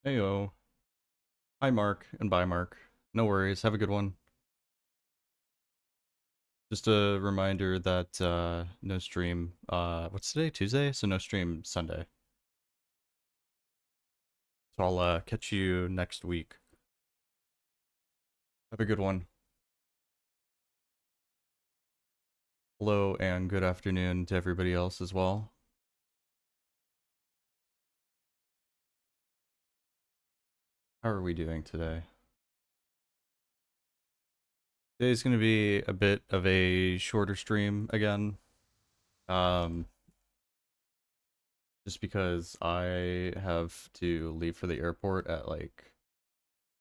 Heyo. Hi, Mark, and bye, Mark. No worries. Have a good one. Just a reminder that no stream. What's today? Tuesday? So no stream Sunday. So I'll catch you next week. Have a good one. Hello and good afternoon to everybody else as well. How are we doing today? Today's going to be a bit of a shorter stream again. Just because I have to leave for the airport at like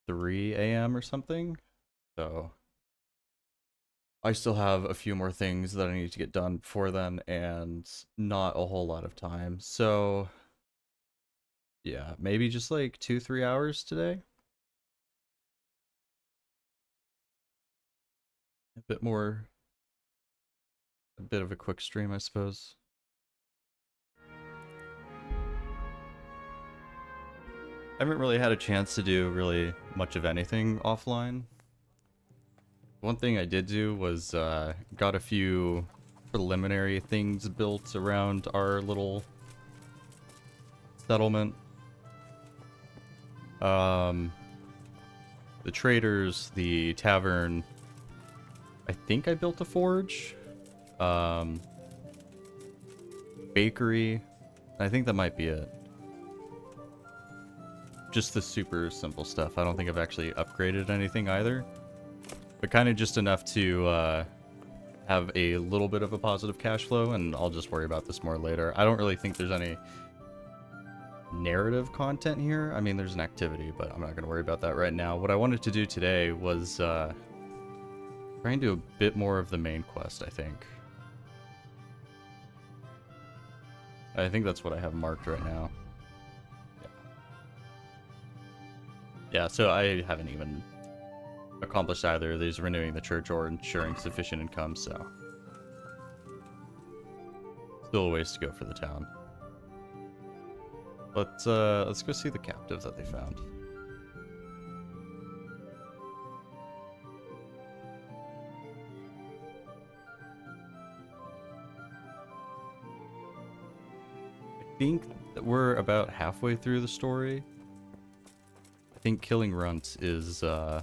3 a.m. or something. So I still have a few more things that I need to get done before then and not a whole lot of time. So yeah, maybe just like 2-3 hours today. A bit more, a bit of a quick stream, I suppose. I haven't really had a chance to do really much of anything offline. One thing I did do was got a few preliminary things built around our little settlement. The traders, the tavern. I think I built a forge. Bakery. I think that might be it. Just the super simple stuff. I don't think I've actually upgraded anything either. But kind of just enough to have a little bit of a positive cash flow, and I'll just worry about this more later. I don't really think there's any narrative content here. I mean, there's an activity, but I'm not going to worry about that right now. What I wanted to do today was try and do a bit more of the main quest, I think. I think that's what I have marked right now. Yeah, so I haven't even accomplished either of these, renewing the church or ensuring sufficient income, so still a ways to go for the town. Let's go see the captive that they found. I think that we're about halfway through the story. I think killing Runt is there's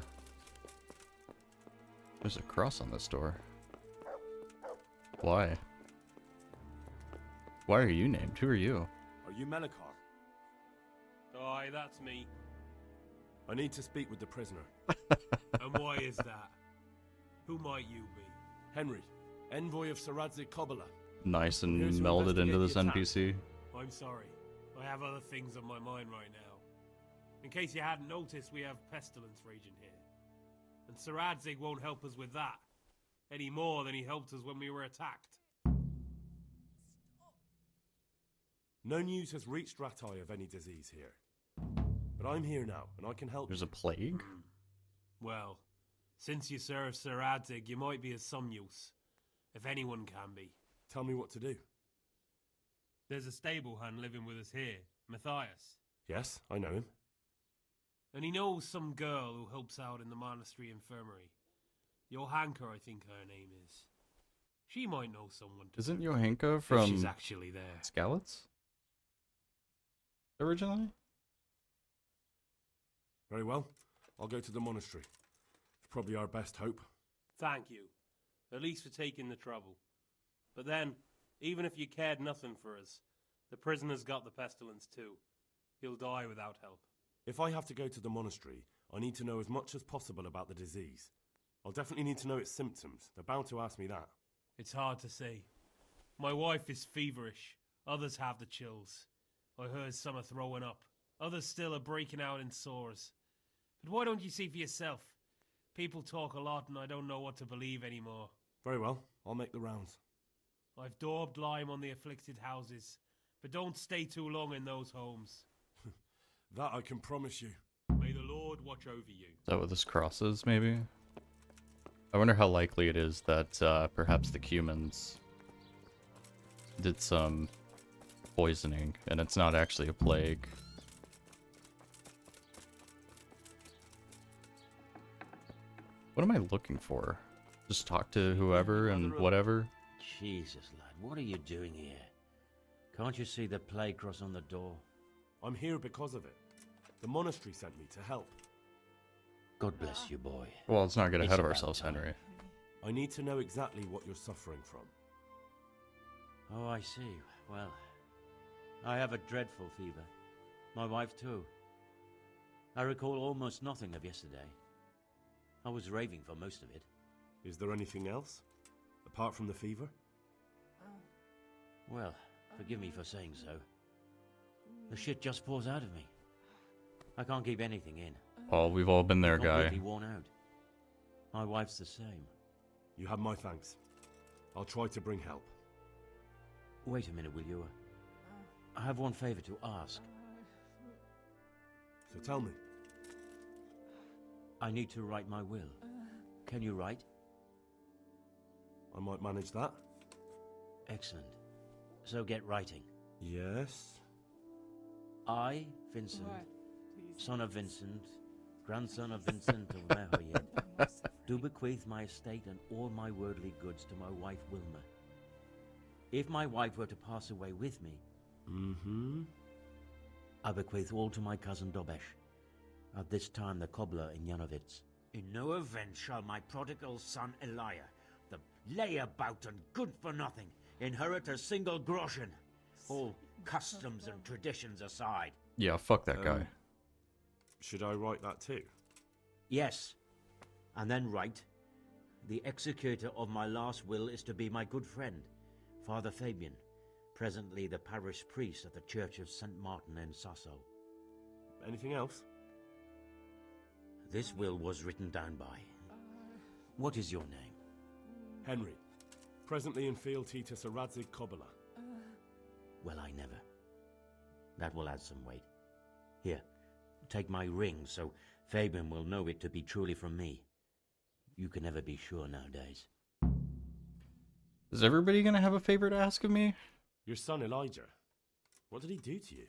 a cross on this door. Why? Why are you named? Who are you? Are you Melikar? Aye, that's me. I need to speak with the prisoner. And why is that? Who might you be? Henry, envoy of Saradze Kobala. Nice and Here's to melded into this investigate NPC. I'm sorry. I have other things on my mind right now. In case you hadn't noticed, we have pestilence raging here. And Saradzig won't help us with that. Any more than he helped us when we were attacked. No news has reached Ratai of any disease here. But I'm here now, and I can help There's you. a plague? Well, since you serve Saradzig, you might be of some use. If anyone can be. Tell me what to do. There's a stable hand living with us here, Matthias. Yes, I know him. And he knows some girl who helps out in the monastery infirmary. Johanka, I think her name is. She might know someone. Isn't Johanka If from she's actually there. Skalitz? Originally? Very well. I'll go to the monastery. It's probably our best hope. Thank you. At least for taking the trouble. But then, even if you cared nothing for us, the prisoner's got the pestilence too. He'll die without help. If I have to go to the monastery, I need to know as much as possible about the disease. I'll definitely need to know its symptoms. They're bound to ask me that. It's hard to say. My wife is feverish. Others have the chills. I heard some are throwing up. Others still are breaking out in sores. But why don't you see for yourself? People talk a lot and I don't know what to believe anymore. Very well. I'll make the rounds. I've daubed lime on the afflicted houses, but don't stay too long in those homes. That I can promise you. May the Lord watch over you. Is that what this cross is, maybe? I wonder how likely it is that perhaps the Cumans did some poisoning, and it's not actually a plague. What am I looking for? Just talk to whoever and whatever? Jesus, lad, what are you doing here? Can't you see the plague cross on the door? I'm here because of it. The monastery sent me to help. God bless you, boy. Well, let's not get It's ahead of about ourselves, time. Henry. I need to know exactly what you're suffering from. Oh, I see. Well, I have a dreadful fever. My wife, too. I recall almost nothing of yesterday. I was raving for most of it. Is there anything else? Apart from the fever? Well, forgive me for saying so. The shit just pours out of me. I can't keep anything in. Oh, we've all been there, guy. Completely worn out. My wife's the same. You have my thanks. I'll try to bring help. Wait a minute, will you? I have one favor to ask. So tell me. I need to write my will. Can you write? I might manage that. Excellent. So get writing. Yes? I, Vincent, son of Vincent, grandson of Vincent of Mehoyed, do bequeath my estate and all my worldly goods to my wife Wilma. If my wife were to pass away with me, I bequeath all to my cousin Dobesh, at this time the cobbler in Janovitz. In no event shall my prodigal son Elia, the layabout and good for nothing, inherit a single groschen, all customs and traditions aside. Yeah, fuck that guy. Should I write that too? Yes, and then write, the executor of my last will is to be my good friend, Father Fabian, presently the parish priest at the Church of St. Martin in Sasso. Anything else? This will was written down by. What is your name? Henry. Presently in fealty to Sir Radzig Kobyla. Well, I never. That will add some weight. Here, take my ring so Fabian will know it to be truly from me. You can never be sure nowadays. Is everybody gonna have a favor to ask of me? Your son Elijah. What did he do to you?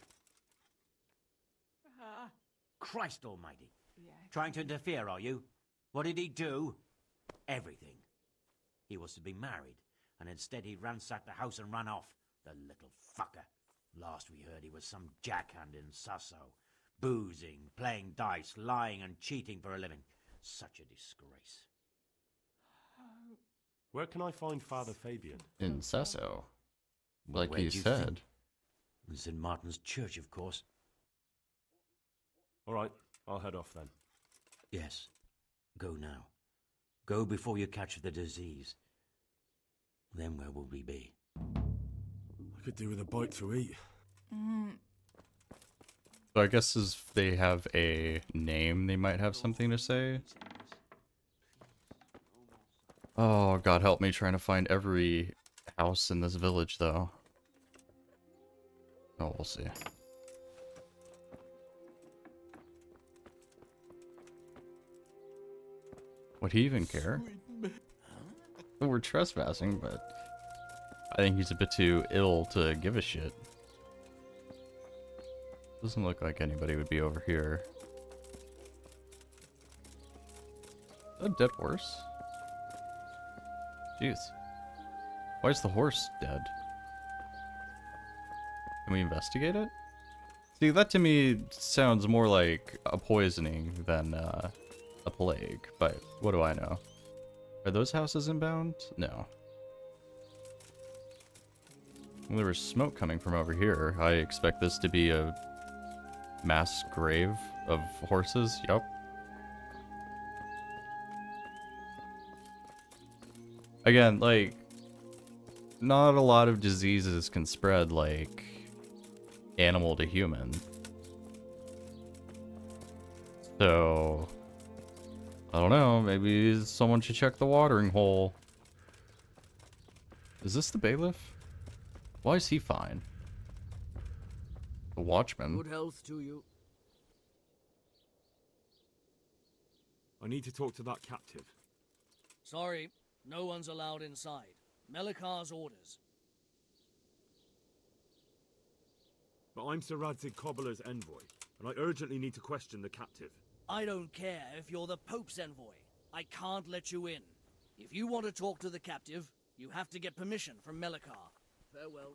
Christ almighty. Trying to interfere, are you? What did he do? Everything. He was to be married, and instead he ransacked the house and ran off. The little fucker. Last we heard he was some jackhand in Sasso. Boozing, playing dice, lying and cheating for a living. Such a disgrace. Where can I find Father Fabian? In Sasso. Well, Like where you do said. think? In St. Martin's Church, of course. All right, I'll head off then. Yes. Go now. Go before you catch the disease. Then where will we be? I could do with a bite to eat. So I guess if they have a name, they might have something to say. Oh, God help me trying to find every house in this village, though. Oh, we'll see. Would he even care? We're trespassing, but I think he's a bit too ill to give a shit. Doesn't look like anybody would be over here. A dead horse? Jeez. Why is the horse dead? Can we investigate it? See, that to me sounds more like a poisoning than a plague, but what do I know? Are those houses inbound? No. Well, there was smoke coming from over here. I expect this to be a mass grave of horses. Yup. Again, like, not a lot of diseases can spread like animal to human. So, I don't know, maybe someone should check the watering hole. Is this the bailiff? Why is he fine? The watchman. Good health to you. I need to talk to that captive. Sorry, no one's allowed inside. Melikar's orders. But I'm Sir Radzig Kobyla's envoy, and I urgently need to question the captive. I don't care if you're the Pope's envoy. I can't let you in. If you want to talk to the captive, you have to get permission from Melikar. Farewell.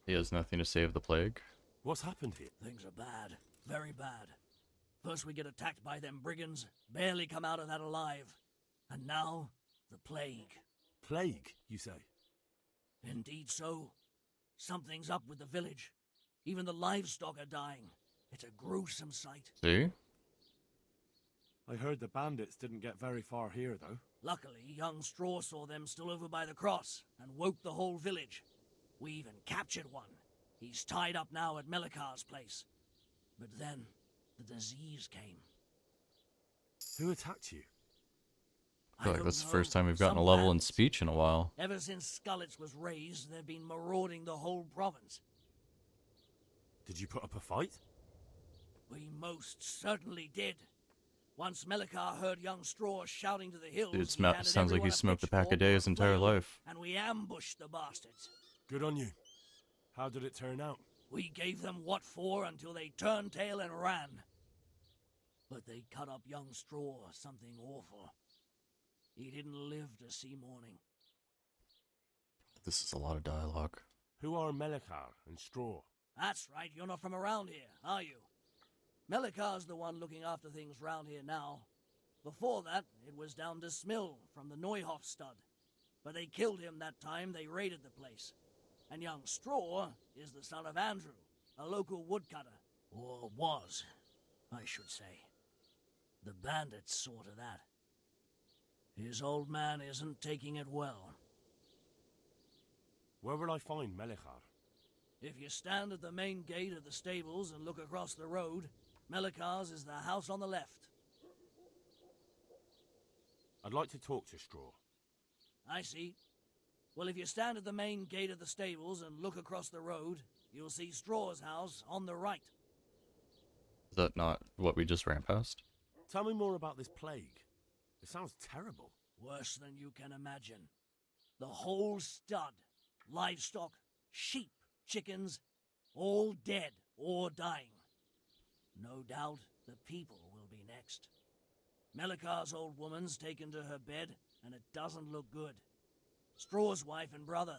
He has nothing to save the plague. What's happened here? Things are bad. Very bad. First we get attacked by them brigands, barely come out of that alive. And now, the plague. Plague, you say? Indeed so. Something's up with the village. Even the livestock are dying. It's a gruesome sight. See? I heard the bandits didn't get very far here, though. Luckily, young Straw saw them still over by the cross and woke the whole village. We even captured one. He's tied up now at Melikar's place. But then, the disease came. Who attacked you? I feel like don't that's the know. first time we've gotten a Some level in bandits. speech in a while. Ever since Skullets was raised, they've been marauding the whole province. Did you put up a fight? We most certainly did. Once Melikar heard young Straw shouting to the hills, Dude, he handed sounds like everyone he's smoked a pack a pitchfork day and his entire flail, life. and we ambushed the bastards. Good on you. How did it turn out? We gave them what for until they turned tail and ran. But they cut up young Straw something awful. He didn't live to see morning. This is a lot of dialogue. Who are Melikar and Straw? That's right, you're not from around here, are you? Melikar's the one looking after things round here now. Before that, it was down to Smill from the Neuhoff stud. But they killed him that time they raided the place. And young Straw is the son of Andrew, a local woodcutter. Or was, I should say. The bandits saw to that. His old man isn't taking it well. Where will I find Melikar? If you stand at the main gate of the stables and look across the road, Melikar's is the house on the left. I'd like to talk to Straw. I see. Well, if you stand at the main gate of the stables and look across the road, you'll see Straw's house on the right. Is that not what we just ran past? Tell me more about this plague. It sounds terrible. Worse than you can imagine. The whole stud, livestock, sheep, chickens, all dead or dying. No doubt the people will be next. Melikar's old woman's taken to her bed, and it doesn't look good. Straw's wife and brother.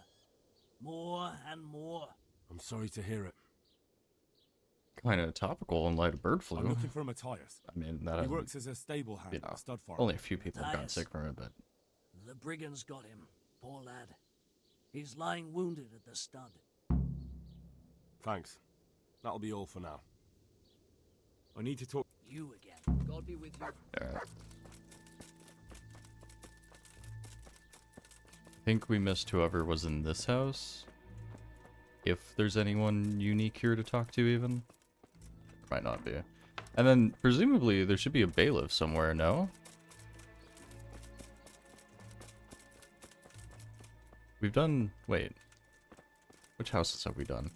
More and more. I'm sorry to hear it. Kind of topical in light of bird flu. I'm looking for Matthias. I mean, that He hasn't- works as a stable hand you at know, a stud farm. only a few people have gotten Matthias. sick from it, but The brigands got him, poor lad. He's lying wounded at the stud. Thanks. That'll be all for now. I need to talk. You again. God be with you. alright. I think we missed whoever was in this house. If there's anyone unique here to talk to, even. Might not be. And then, presumably, there should be a bailiff somewhere, no? We've done... Wait. Which houses have we done?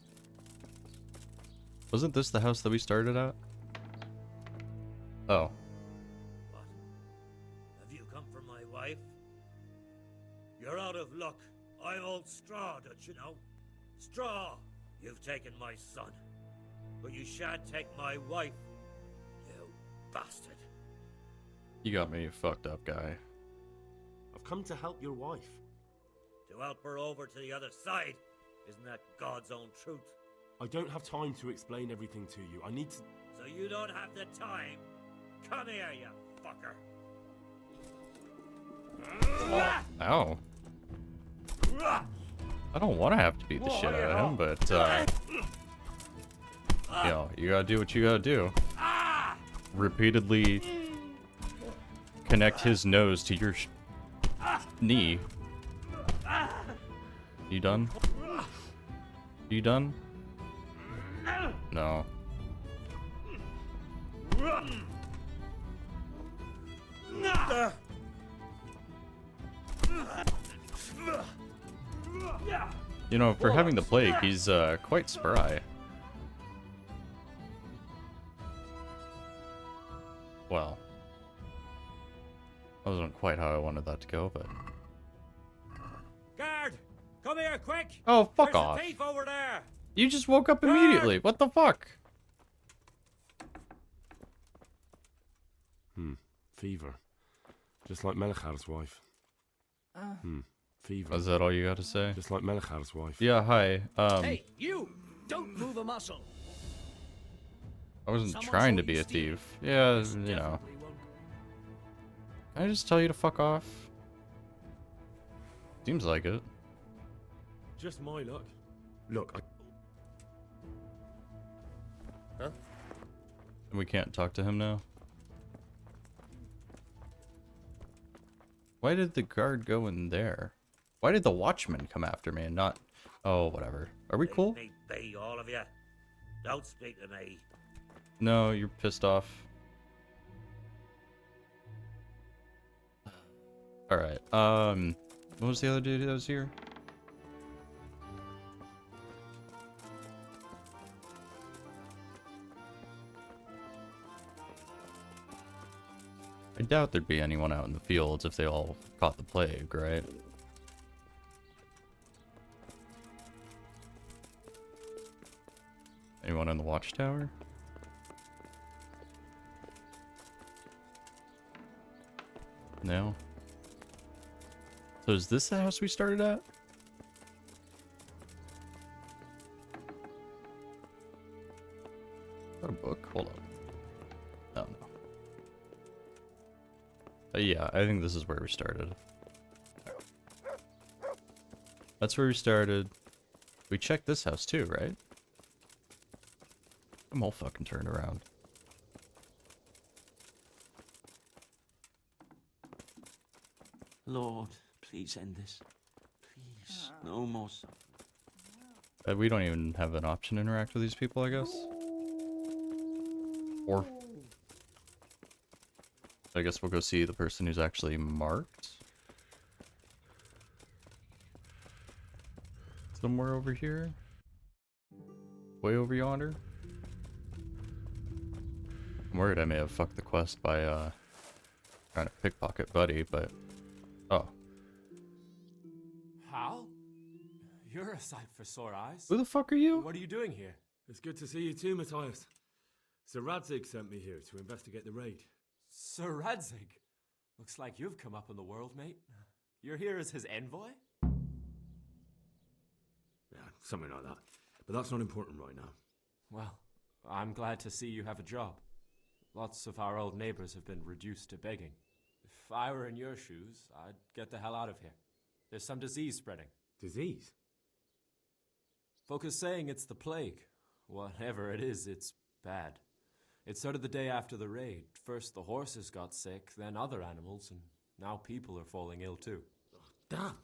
Wasn't this the house that we started at? Oh. What? Have you come for my wife? You're out of luck. I'm old Straw, don't you know? Straw! You've taken my son. But you shan't take my wife. You bastard. You got me, you fucked up guy. I've come to help your wife. To help her over to the other side. Isn't that God's own truth? I don't have time to explain everything to you. I need to... So you don't have the time? Come here, you fucker. Ow. I don't want to have to beat the shit out of him, but, you know, you gotta do what you gotta do. Repeatedly connect his nose to your knee. You done? You done? No. You know, for having the plague, he's quite spry. Well, that wasn't quite how I wanted that to go, but... Guard! Come here, quick! Oh, fuck There's off. a thief over there! You just woke up immediately. What the fuck? Fever. Just like Melichar's wife. Fever. Is that all you got to say? Just like Melichar's wife. Yeah, hi. Hey, you! Don't move a muscle. I wasn't Someone trying saw to be you a steal. thief. Yeah, This you know. definitely won't- Can I just tell you to fuck off? Seems like it. Just my luck. Look, Huh? And we can't talk to him now? Why did the guard go in there? Why did the watchman come after me and not... Oh, whatever. Are we cool? Leave me be, all of you. Don't speak to me. No, you're pissed off. Alright, what was the other dude that was here? I doubt there'd be anyone out in the fields if they all caught the plague, right? Anyone in the watchtower? No. So is this the house we started at? Is that a book? Hold on. Oh no. Yeah, I think this is where we started. That's where we started. We checked this house too, right? I'm all fucking turned around. Lord, please end this. Please, no more suffering. We don't even have an option to interact with these people, I guess. Or... I guess we'll go see the person who's actually marked. Somewhere over here? Way over yonder? I'm worried I may have fucked the quest by, trying to pickpocket Buddy, but... Oh. Hal? You're a sight for sore eyes. Who the fuck are you? What are you doing here? it's good to see you too, Matthias. Sir Radzig sent me here to investigate the raid. Sir Radzig? Looks like you've come up in the world, mate. You're here as his envoy? Yeah, something like that. But that's not important right now. Well, I'm glad to see you have a job. Lots of our old neighbors have been reduced to begging. If I were in your shoes, I'd get the hell out of here. There's some disease spreading. Disease? Folk are saying it's the plague. Whatever it is, it's bad. It started the day after the raid. First the horses got sick, then other animals, and now people are falling ill too. Damn.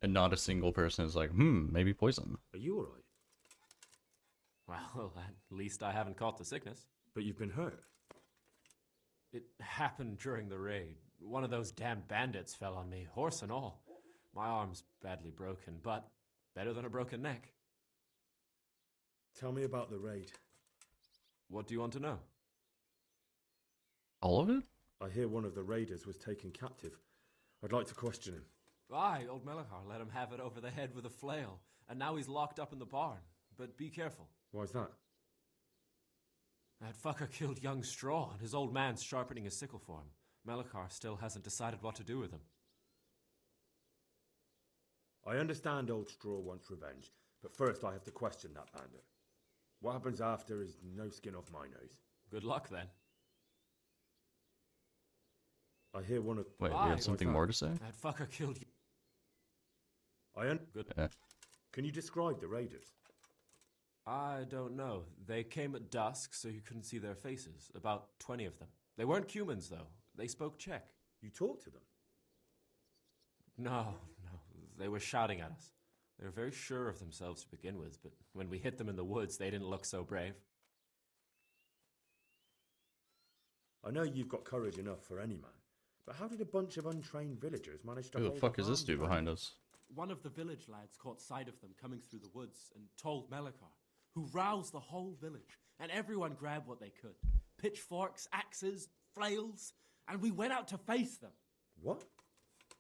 And not a single person is like, maybe poison. Are you alright? Well, at least I haven't caught the sickness. But you've been hurt. It happened during the raid. One of those damn bandits fell on me, horse and all. My arm's badly broken, but better than a broken neck. Tell me about the raid. What do you want to know? All of it? I hear one of the raiders was taken captive. I'd like to question him. Aye, old Melachar let him have it over the head with a flail, and now he's locked up in the barn. But be careful. Why's that? That fucker killed young Straw, and his old man's sharpening his sickle for him. Melachar still hasn't decided what to do with him. I understand old Straw wants revenge, but first I have to question that bandit. What happens after is no skin off my nose. Good luck, then. I hear one of... Wait, Aye, we have something what's that? more to say? That fucker killed you. Good. Can you describe the raiders? I don't know. They came at dusk, so you couldn't see their faces. About 20 of them. They weren't humans, though. They spoke Czech. You talked to them? No. They were shouting at us. They were very sure of themselves to begin with, but when we hit them in the woods, they didn't look so brave. I know you've got courage enough for any man, but how did a bunch of untrained villagers manage to Who the hold fuck a is this farm dude down? behind us? One of the village lads caught sight of them coming through the woods and told Melikar, who roused the whole village, and everyone grabbed what they could. Pitchforks, axes, flails, and we went out to face them. What?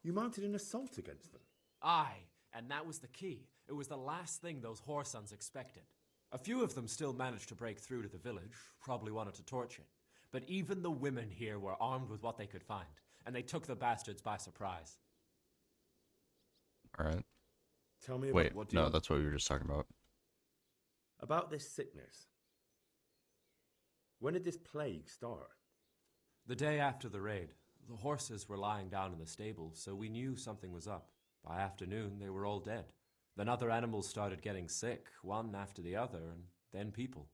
You mounted an assault against them? Aye, and that was the key. It was the last thing those whoresons expected. A few of them still managed to break through to the village, probably wanted to torch it. But even the women here were armed with what they could find, and they took the bastards by surprise. Alright. Tell me Wait, what no, that's what we were just talking about. about this sickness. When did this plague start? The day after the raid, the horses were lying down in the stable, so we knew something was up. By afternoon, they were all dead. Then other animals started getting sick, one after the other, and then people.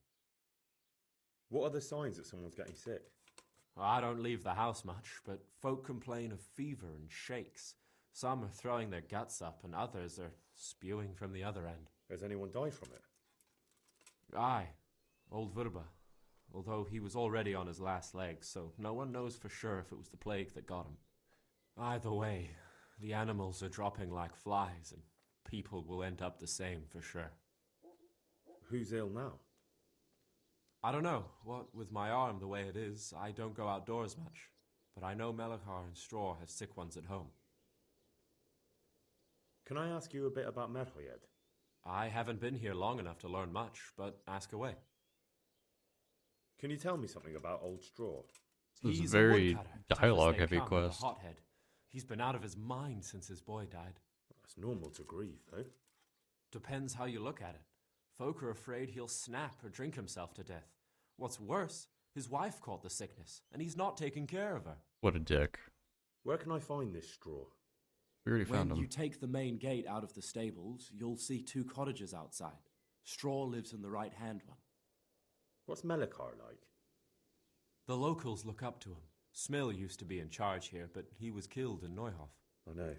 What are the signs that someone's getting sick? I don't leave the house much, but folk complain of fever and shakes. Some are throwing their guts up, and others are spewing from the other end. Has anyone died from it? Aye, old Verba. Although he was already on his last legs, so no one knows for sure if it was the plague that got him. Either way, the animals are dropping like flies, and people will end up the same for sure. Who's ill now? I don't know. What with my arm the way it is, I don't go outdoors much. But I know Melikar and Straw have sick ones at home. Can I ask you a bit about Merhoyed? I haven't been here long enough to learn much, but ask away. Can you tell me something about Old Straw? This is He's a very woodcutter, tough as dialogue they heavy come, with a quest. hothead. He's been out of his mind since his boy died. That's normal to grieve, though. Depends how you look at it. Folk are afraid he'll snap or drink himself to death. What's worse, his wife caught the sickness, and he's not taking care of her. What a dick. Where can I find this Straw? We already found When him. you take the main gate out of the stables, you'll see 2 cottages outside. Straw lives in the right-hand one. What's Melikar like? The locals look up to him. Smill used to be in charge here, but he was killed in Neuhof. I know.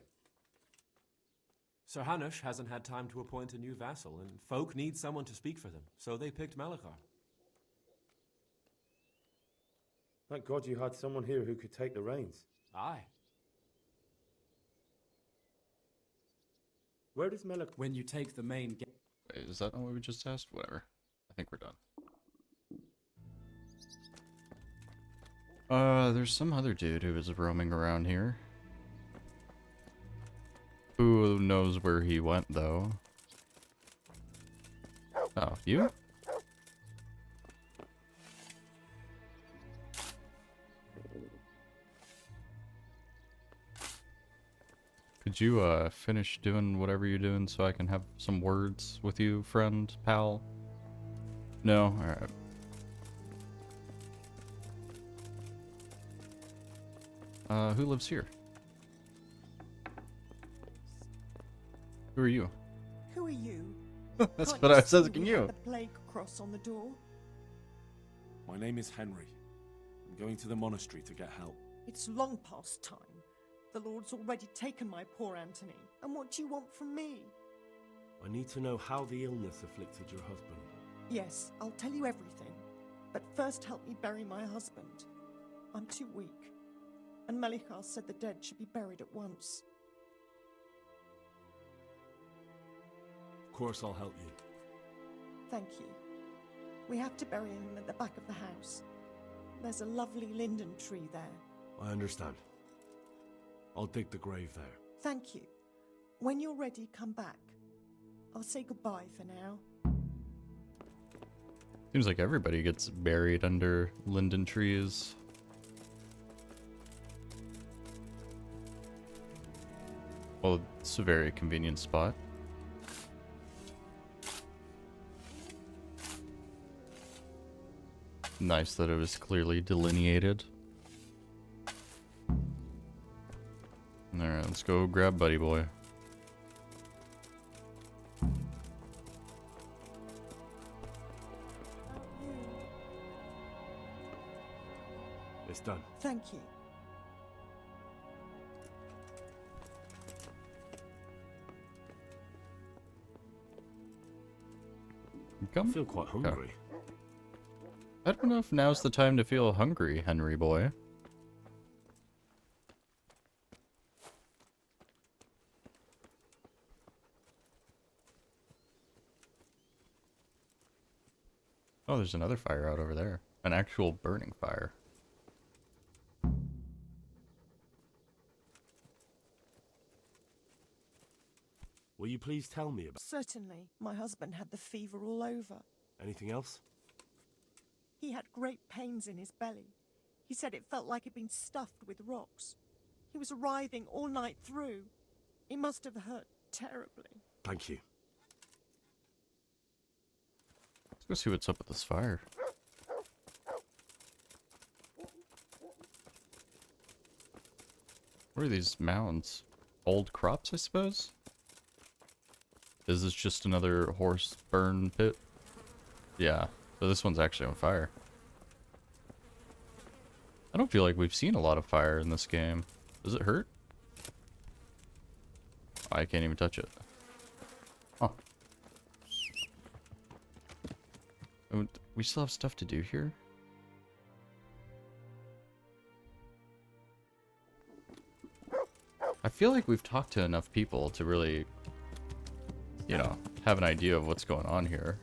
Sir Hanush hasn't had time to appoint a new vassal, and folk need someone to speak for them, so they picked Melikar. Thank God you had someone here who could take the reins. Aye. Where does Melikar... When you take the main gate... Wait, is that not what we just asked? Whatever. I think we're done. There's some other dude who was roaming around here. Who knows where he went, though? Oh, you? Could you, finish doing whatever you're doing so I can have some words with you, friend, pal? No? Alright. Who lives here? Who are you? Who are you? That's Can't what I was see asking we have you. The plague cross on the door. My name is Henry. I'm going to the monastery to get help. It's long past time. The Lord's already taken my poor Anthony. And what do you want from me? I need to know how the illness afflicted your husband. Yes, I'll tell you everything. But first help me bury my husband. I'm too weak. And Melikar said the dead should be buried at once. Of course I'll help you. Thank you. We have to bury him at the back of the house. There's a lovely linden tree there. I understand. I'll dig the grave there. Thank you. When you're ready, come back. I'll say goodbye for now. Seems like everybody gets buried under linden trees. Well, it's a very convenient spot. Nice that it was clearly delineated. Alright, let's go grab Buddy Boy. It's done. Thank you. I Come. feel quite hungry. I don't know if now's the time to feel hungry, Henry boy. Oh, there's another fire out over there. An actual burning fire. Will you please tell me about... Certainly. My husband had the fever all over. Anything else? He had great pains in his belly. He said it felt like it'd been stuffed with rocks. He was writhing all night through. It must have hurt terribly. Thank you. Let's go see what's up with this fire. What are these mounds? Old crops, I suppose? Is this just another horse burn pit? Yeah, so this one's actually on fire. I don't feel like we've seen a lot of fire in this game. Does it hurt? I can't even touch it. Huh. And we still have stuff to do here? I feel like we've talked to enough people to really, you know, have an idea of what's going on here.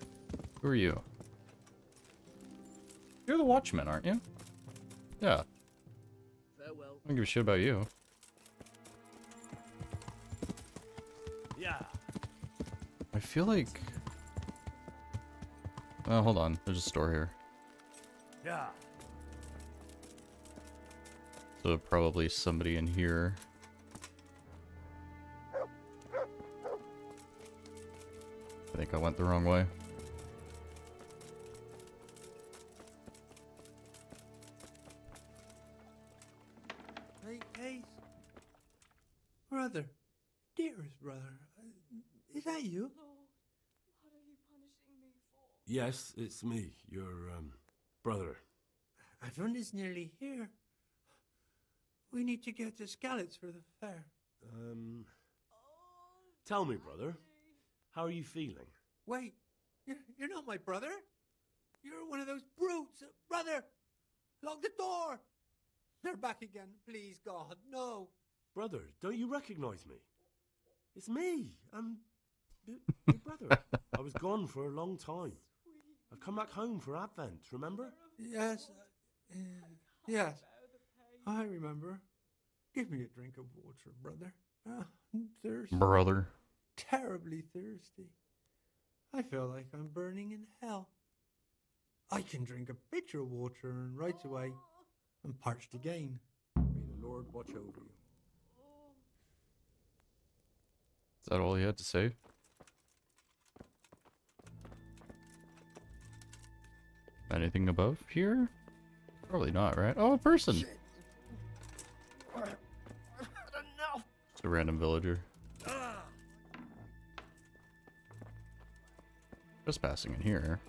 Who are you? You're the watchman, aren't you? Yeah. Farewell. I don't give a shit about you. Yeah. I feel like... Oh, hold on. There's a store here. Yeah. So probably somebody in here. I think I went the wrong way. Hey, brother, dearest brother, is that you? Lord, what are you punishing me for? Yes, it's me, your, brother. Everyone is nearly here. We need to get the scallops for the fair. Tell me, brother, how are you feeling? Wait, you're not my brother? You're one of those brutes. Brother, lock the door. They're back again. Please, God, no. Brother, don't you recognize me? It's me. I'm your brother. I was gone for a long time. I've come back home for Advent, remember? Yes, yes, I remember. Give me a drink of water, brother. I'm thirsty. Brother. Terribly thirsty. I feel like I'm burning in hell. I can drink a pitcher of water and right away I'm parched again. May the Lord watch over you. Is that all you had to say? Anything above here? Probably not, right? Oh, a person! It's a random villager. Just passing in here.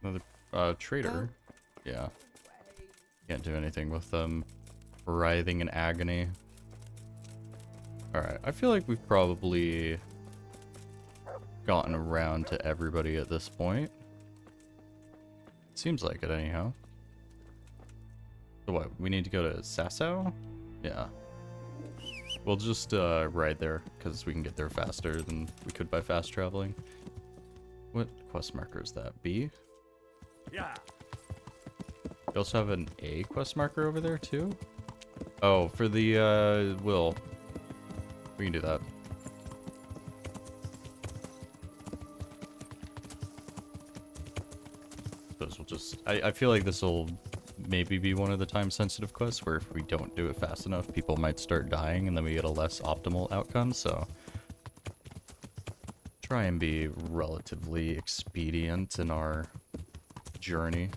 Another trader. Yeah. Can't do anything with them writhing in agony. Alright, I feel like we've probably gotten around to everybody at this point. Seems like it anyhow. So what, we need to go to Sasau? Yeah. We'll just ride there, because we can get there faster than we could by fast traveling. What quest marker is that? B? Yeah. We also have an A quest marker over there too? Oh, for the will. We can do that. Suppose we'll just I feel like this will maybe be one of the time sensitive quests where if we don't do it fast enough, people might start dying and then we get a less optimal outcome, so try and be relatively expedient in our journey.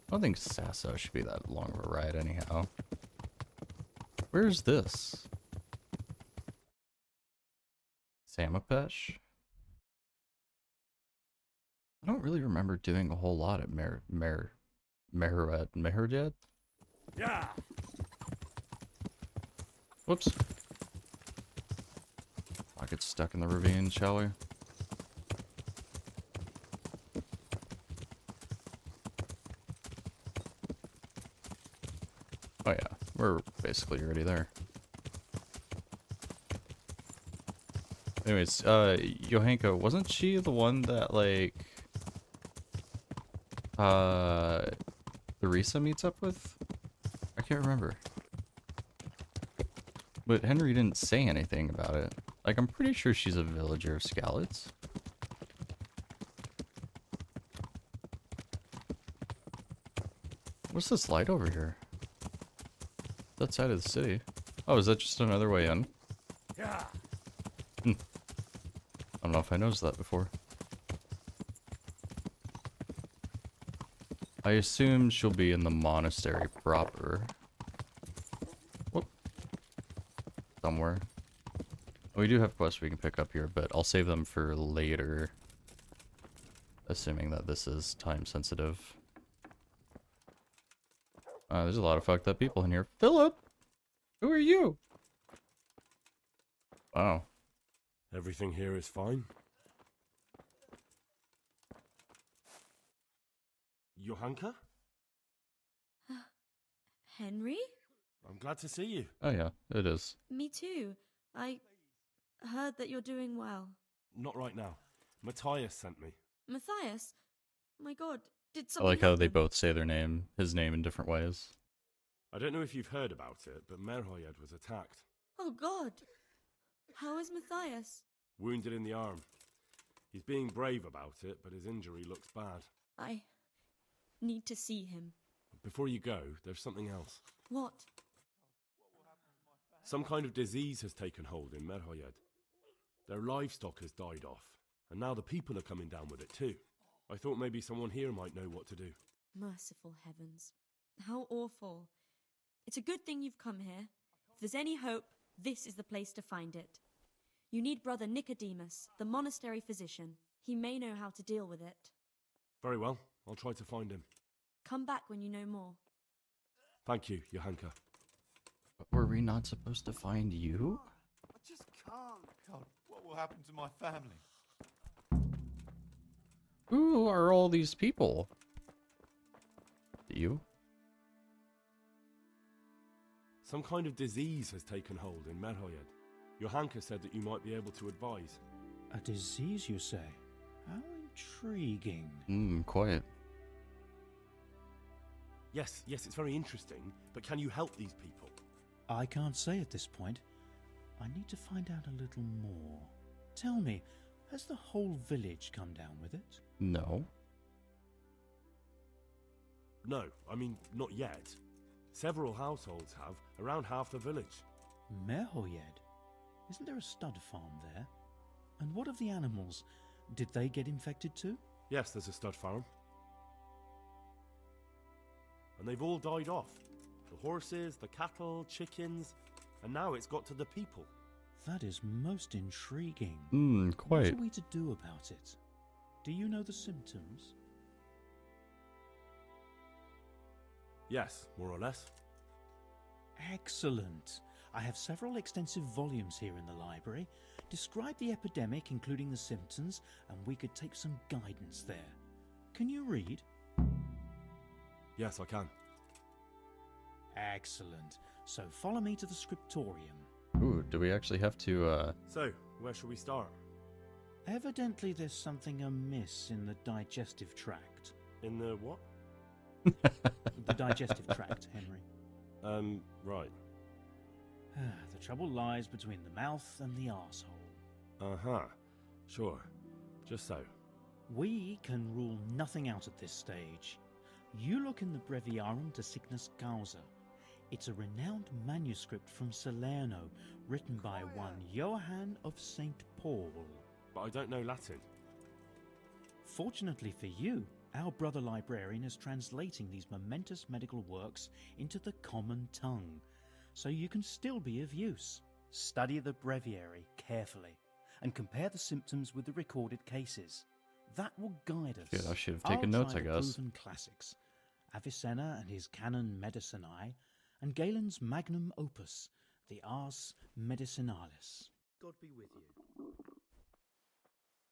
I don't think Sasau should be that long of a ride anyhow. Where's this? Samapesh? I don't really remember doing a whole lot at Meherjet. Yeah. Whoops. I'll get stuck in the ravine, shall we? Oh yeah, we're basically already there. Anyways, Johanka, wasn't she the one that, like, Theresa meets up with? I can't remember. But Henry didn't say anything about it. Like, I'm pretty sure she's a villager of Skalitz. What's this light over here? That side of the city. Oh, is that just another way in? Yeah. I don't know if I noticed that before. I assume she'll be in the monastery proper. Whoop. Somewhere. We do have quests we can pick up here, but I'll save them for later. Assuming that this is time sensitive. There's a lot of fucked up people in here. Philip! Who are you? Wow. Everything here is fine. Johanka? Henry? I'm glad to see you. Oh yeah, it is. Me too. I heard that you're doing well. Not right now. Matthias sent me. Matthias? My god, did I something like how they happen? both say their name, his name in different ways. I don't know if you've heard about it, but Merhoyed was attacked. Oh god. How is Matthias? Wounded in the arm. He's being brave about it, but his injury looks bad. I need to see him. Before you go, there's something else. What? Some kind of disease has taken hold in Merhoyed. Their livestock has died off, and now the people are coming down with it too. I thought maybe someone here might know what to do. Merciful heavens. How awful. It's a good thing you've come here. If there's any hope, this is the place to find it. You need Brother Nicodemus, the monastery physician. He may know how to deal with it. Very well, I'll try to find him. Come back when you know more. Thank you, Johanka. But were we not supposed to find you? I just can't. God, what will happen to my family? Who are all these people? You? Some kind of disease has taken hold in Merhoyed. Johanka said that you might be able to advise. A disease, you say? How intriguing. Quiet. Yes, it's very interesting, but can you help these people? I can't say at this point. I need to find out a little more. Tell me, has the whole village come down with it? No. No, I mean, not yet. Several households have, around half the village. Merhoyed? Isn't there a stud farm there? And what of the animals? Did they get infected too? Yes, there's a stud farm. And they've all died off. The horses, the cattle, chickens, and now it's got to the people. That is most intriguing. Quite. What are we to do about it? Do you know the symptoms? Yes, more or less. Excellent. I have several extensive volumes here in the library. Describe the epidemic, including the symptoms, and we could take some guidance there. Can you read? Yes, I can. Excellent. So follow me to the scriptorium. Ooh, do we actually have to, So, where shall we start? Evidently there's something amiss in the digestive tract. In the what? The digestive tract, Henry. Right. The trouble lies between the mouth and the arsehole. Uh-huh. Sure. Just so. We can rule nothing out at this stage. You look in the Breviarum de Sickness Causa. It's a renowned manuscript from Salerno, written by one Johann of St. Paul. But I don't know Latin. Fortunately for you, our brother librarian is translating these momentous medical works into the common tongue, so you can still be of use. Study the breviary carefully and compare the symptoms with the recorded cases. That will guide us. Shit, I should have taken I'll notes, try I the guess. proven classics, Avicenna and his Canon Medicinae, and Galen's magnum opus, the Ars Medicinalis. God be with you.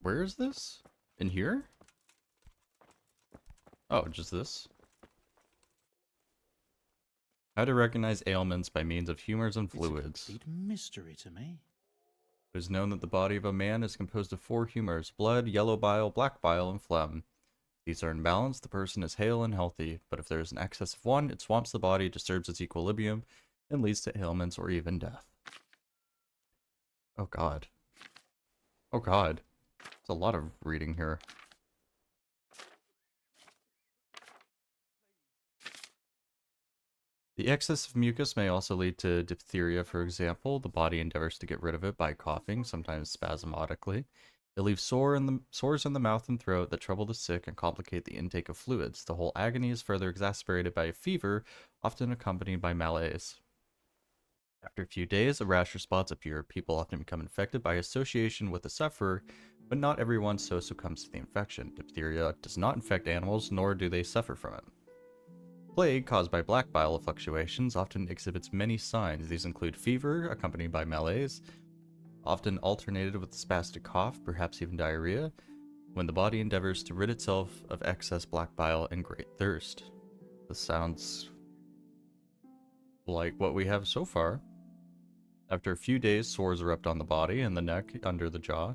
Where is this? In here? Oh, just this? How to recognize ailments by means of humors and fluids. It's a complete mystery to me. It is known that the body of a man is composed of 4 humors: blood, yellow bile, black bile, and phlegm. If these are in balance, the person is hale and healthy, but if there is an excess of one, it swamps the body, disturbs its equilibrium, and leads to ailments or even death. Oh god. Oh god. There's a lot of reading here. The excess of mucus may also lead to diphtheria, for example. The body endeavors to get rid of it by coughing, sometimes spasmodically. It leaves sores in the mouth and throat that trouble the sick and complicate the intake of fluids. The whole agony is further exacerbated by a fever, often accompanied by malaise. After a few days, a rash or spots appear. People often become infected by association with the sufferer, but not everyone so succumbs to the infection. Diphtheria does not infect animals, nor do they suffer from it. Plague, caused by black bile fluctuations, often exhibits many signs. These include fever, accompanied by malaise, often alternated with spastic cough, perhaps even diarrhea, when the body endeavors to rid itself of excess black bile and great thirst. This sounds like what we have so far. After a few days, sores erupt on the body and the neck, under the jaw,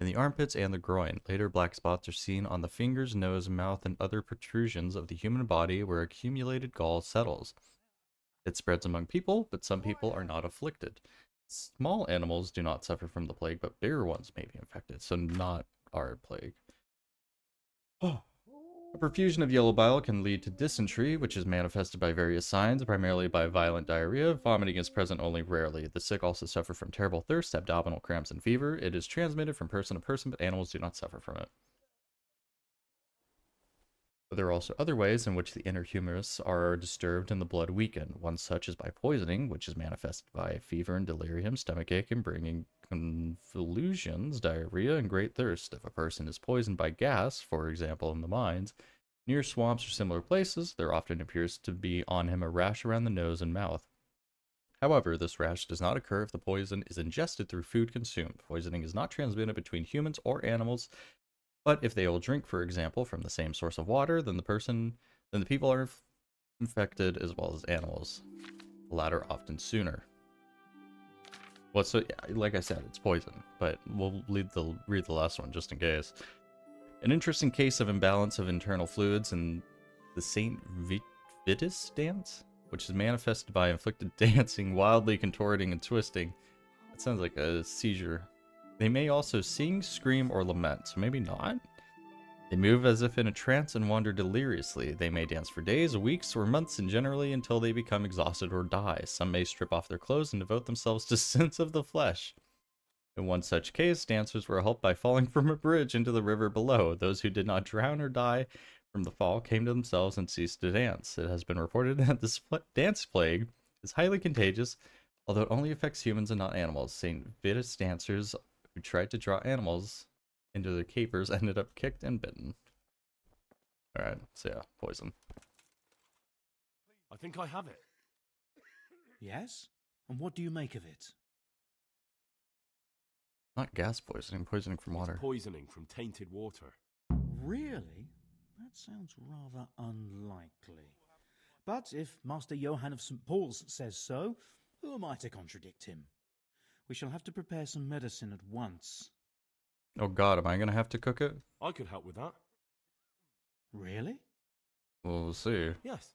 in the armpits and the groin. Later, black spots are seen on the fingers, nose, mouth, and other protrusions of the human body where accumulated gall settles. It spreads among people, but some people are not afflicted. Small animals do not suffer from the plague, but bigger ones may be infected, so not our plague. A perfusion of yellow bile can lead to dysentery, which is manifested by various signs, primarily by violent diarrhea. Vomiting is present only rarely. The sick also suffer from terrible thirst, abdominal cramps, and fever. It is transmitted from person to person, but animals do not suffer from it. But there are also other ways in which the inner humerus are disturbed and the blood weakened. One such is by poisoning, which is manifested by fever and delirium, stomachache, and bringing convulsions, diarrhea, and great thirst. If a person is poisoned by gas, for example in the mines, near swamps or similar places, there often appears to be on him a rash around the nose and mouth. However, this rash does not occur if the poison is ingested through food consumed. Poisoning is not transmitted between humans or animals, but if they all drink, for example, from the same source of water, then the people are infected as well as animals. The latter often sooner. Well, so like I said, it's poison, but we'll read the last one just in case. An interesting case of imbalance of internal fluids in the Saint Vitus dance, which is manifested by inflicted dancing, wildly contorting and twisting. That sounds like a seizure. They may also sing, scream, or lament, so maybe not. They move as if in a trance and wander deliriously. They may dance for days, weeks, or months, and generally until they become exhausted or die. Some may strip off their clothes and devote themselves to sins of the flesh. In one such case, dancers were helped by falling from a bridge into the river below. Those who did not drown or die from the fall came to themselves and ceased to dance. It has been reported that this dance plague is highly contagious, although it only affects humans and not animals. St. Vitus dancers who tried to draw animals into their capers ended up kicked and bitten. Alright, so yeah, poison. I think I have it. Yes? And what do you make of it? Not gas poisoning, poisoning from water. It's poisoning from tainted water. Really? That sounds rather unlikely. But if Master Johann of St. Paul's says so, who am I to contradict him? We shall have to prepare some medicine at once. Oh god, am I gonna have to cook it? I could help with that. Really? Well, we'll see. Yes.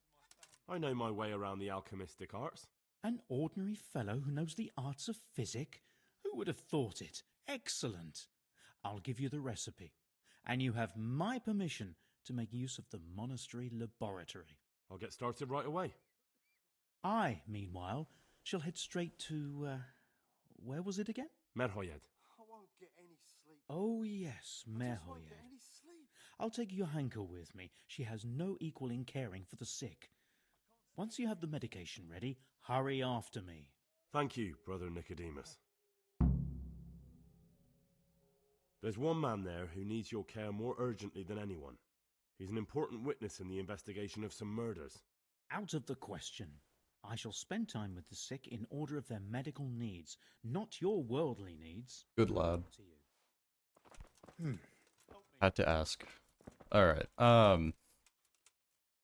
I know my way around the alchemistic arts. An ordinary fellow who knows the arts of physic? Who would have thought it? Excellent. I'll give you the recipe, and you have my permission to make use of the monastery laboratory. I'll get started right away. I, meanwhile, shall head straight to, where was it again? Merhoyed. I won't get any sleep. Oh, yes, I just won't Merhoyed. get any sleep. I'll take Johanka with me. She has no equal in caring for the sick. Once you have the medication ready, hurry after me. Thank you, Brother Nicodemus. There's one man there who needs your care more urgently than anyone. He's an important witness in the investigation of some murders. Out of the question. I shall spend time with the sick in order of their medical needs, not your worldly needs. Good lad. Had to ask. Alright,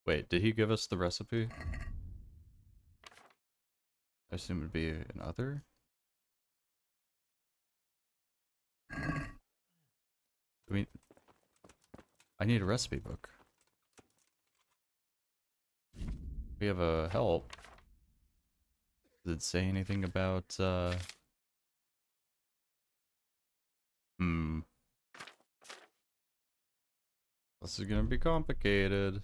wait, did he give us the recipe? I assume it'd be an other? I mean, I need a recipe book. We have a help. Does it say anything about, This is gonna be complicated.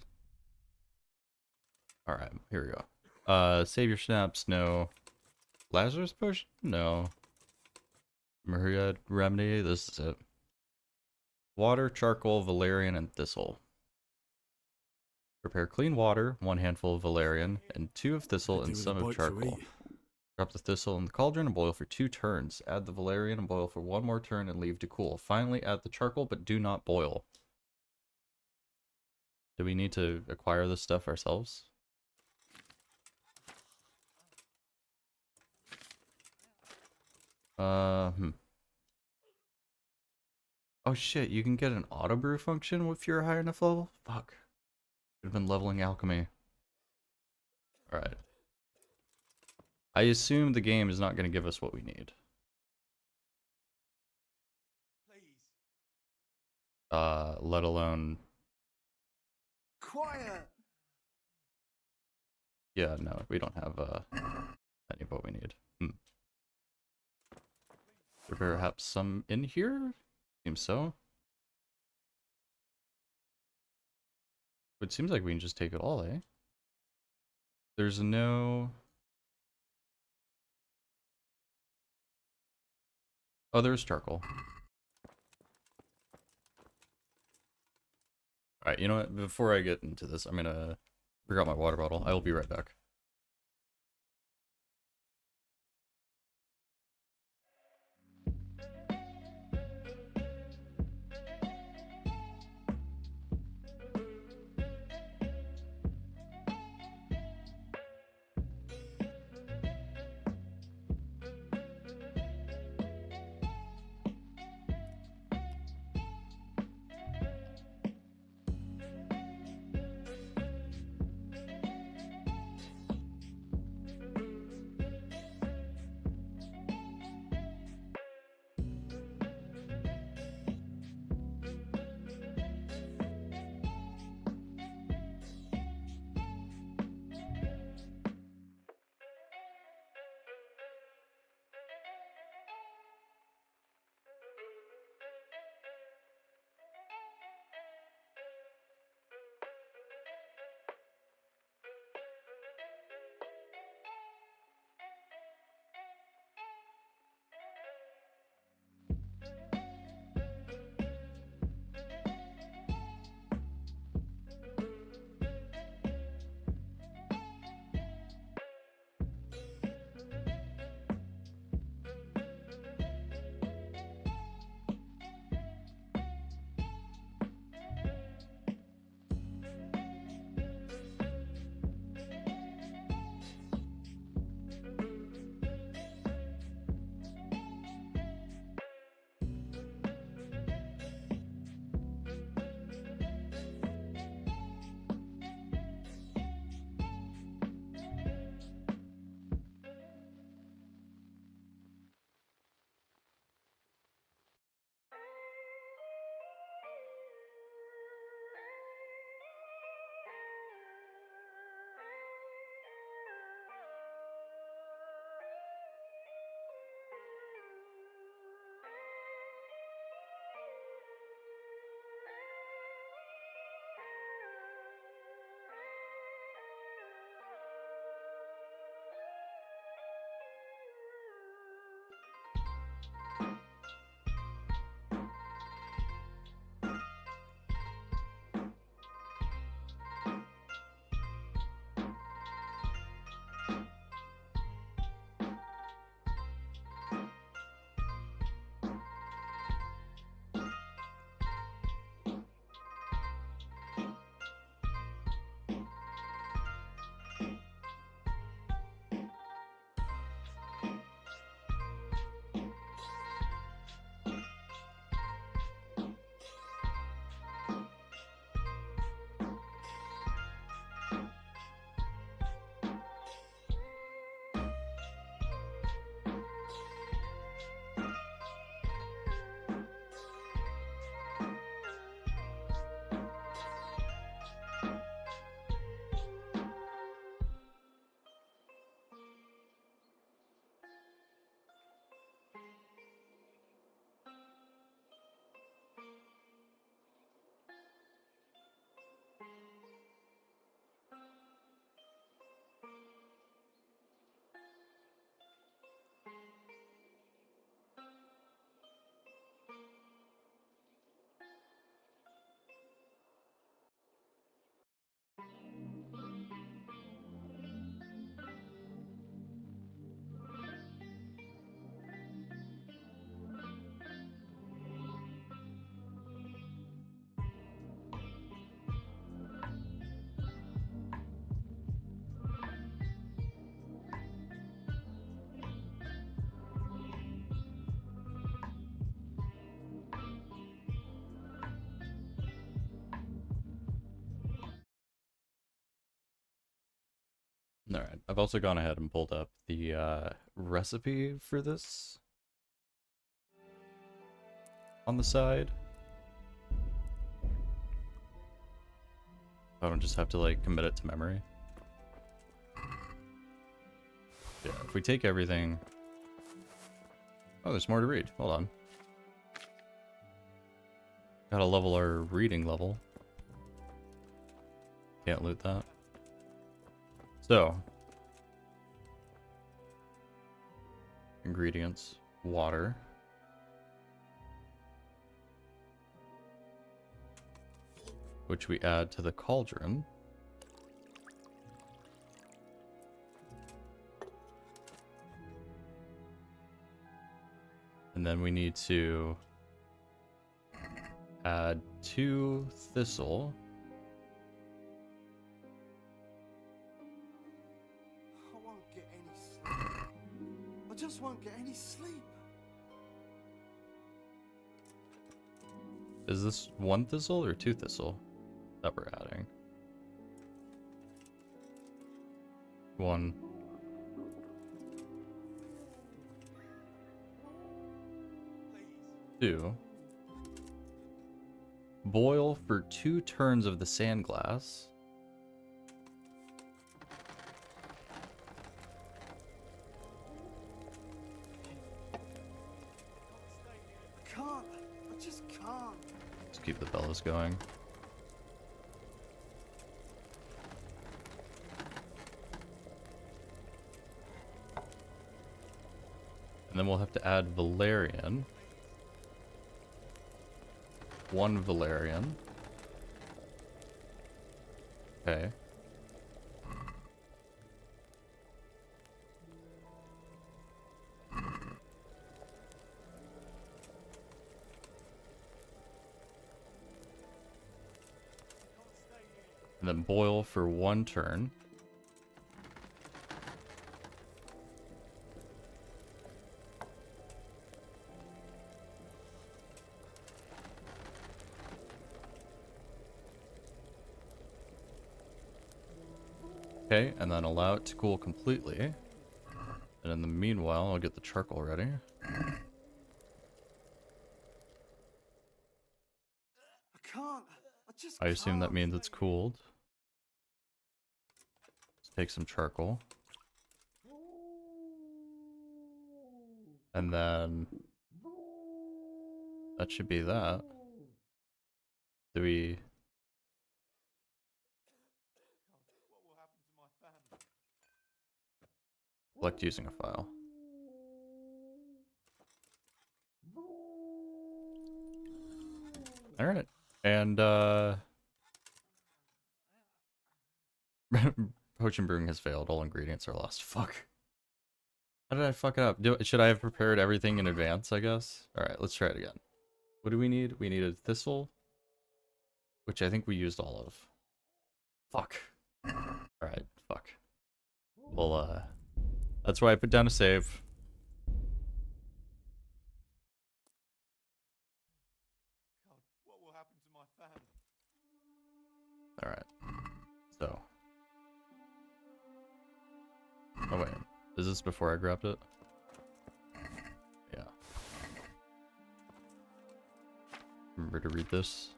Alright, here we go. Savior Snaps, no. Lazarus Potion? No. Myriad Remedy, this is it. Water, charcoal, valerian, and thistle. Prepare clean water, 1 handful of valerian, and 2 of thistle, and some of charcoal. Drop the thistle in the cauldron and boil for 2 turns. Add the valerian and boil for 1 more turn and leave to cool. Finally, add the charcoal, but do not boil. Do we need to acquire this stuff ourselves? Oh shit, you can get an auto brew function if you're a high enough level? Fuck. Could have been leveling alchemy. Alright. I assume the game is not going to give us what we need. Let alone... Quiet! Yeah, no, we don't have, any of what we need. Perhaps some in here? Seems so. It seems like we can just take it all, eh? There's no... Oh, there's charcoal. Alright, you know what? Before I get into this, I'm gonna bring out my water bottle. I will be right back. Alright, I've also gone ahead and pulled up the recipe for this on the side. I don't just have to like commit it to memory. Yeah, if we take everything... Oh, there's more to read. Hold on. Gotta level our reading level. Can't loot that. So. Ingredients. Water. Which we add to the cauldron. And then we need to add 2 thistle. I won't get any sleep. I just won't get any sleep. Is this 1 thistle or 2 thistle that we're adding? 1. Two. Boil for 2 turns of the sand glass. I can't. I just can't. Let's keep the bellows going. And then we'll have to add valerian. 1 valerian. Okay. And then boil for 1 turn. Okay, and then allow it to cool completely. And in the meanwhile, I'll get the charcoal ready. I can't. I just I assume that can't. means it's cooled. Let's take some charcoal. And then that should be that. Do we... What will happen to my family? Select using a file. Alright. And, potion brewing has failed. All ingredients are lost. Fuck. How did I fuck it up? Should I have prepared everything in advance, I guess? Alright, let's try it again. What do we need? We need a thistle, which I think we used all of. Fuck. Alright, fuck. Well, that's why I put down a save. God, what will happen to my family? Alright. So. Oh wait. Is this before I grabbed it? Yeah. Remember to read this.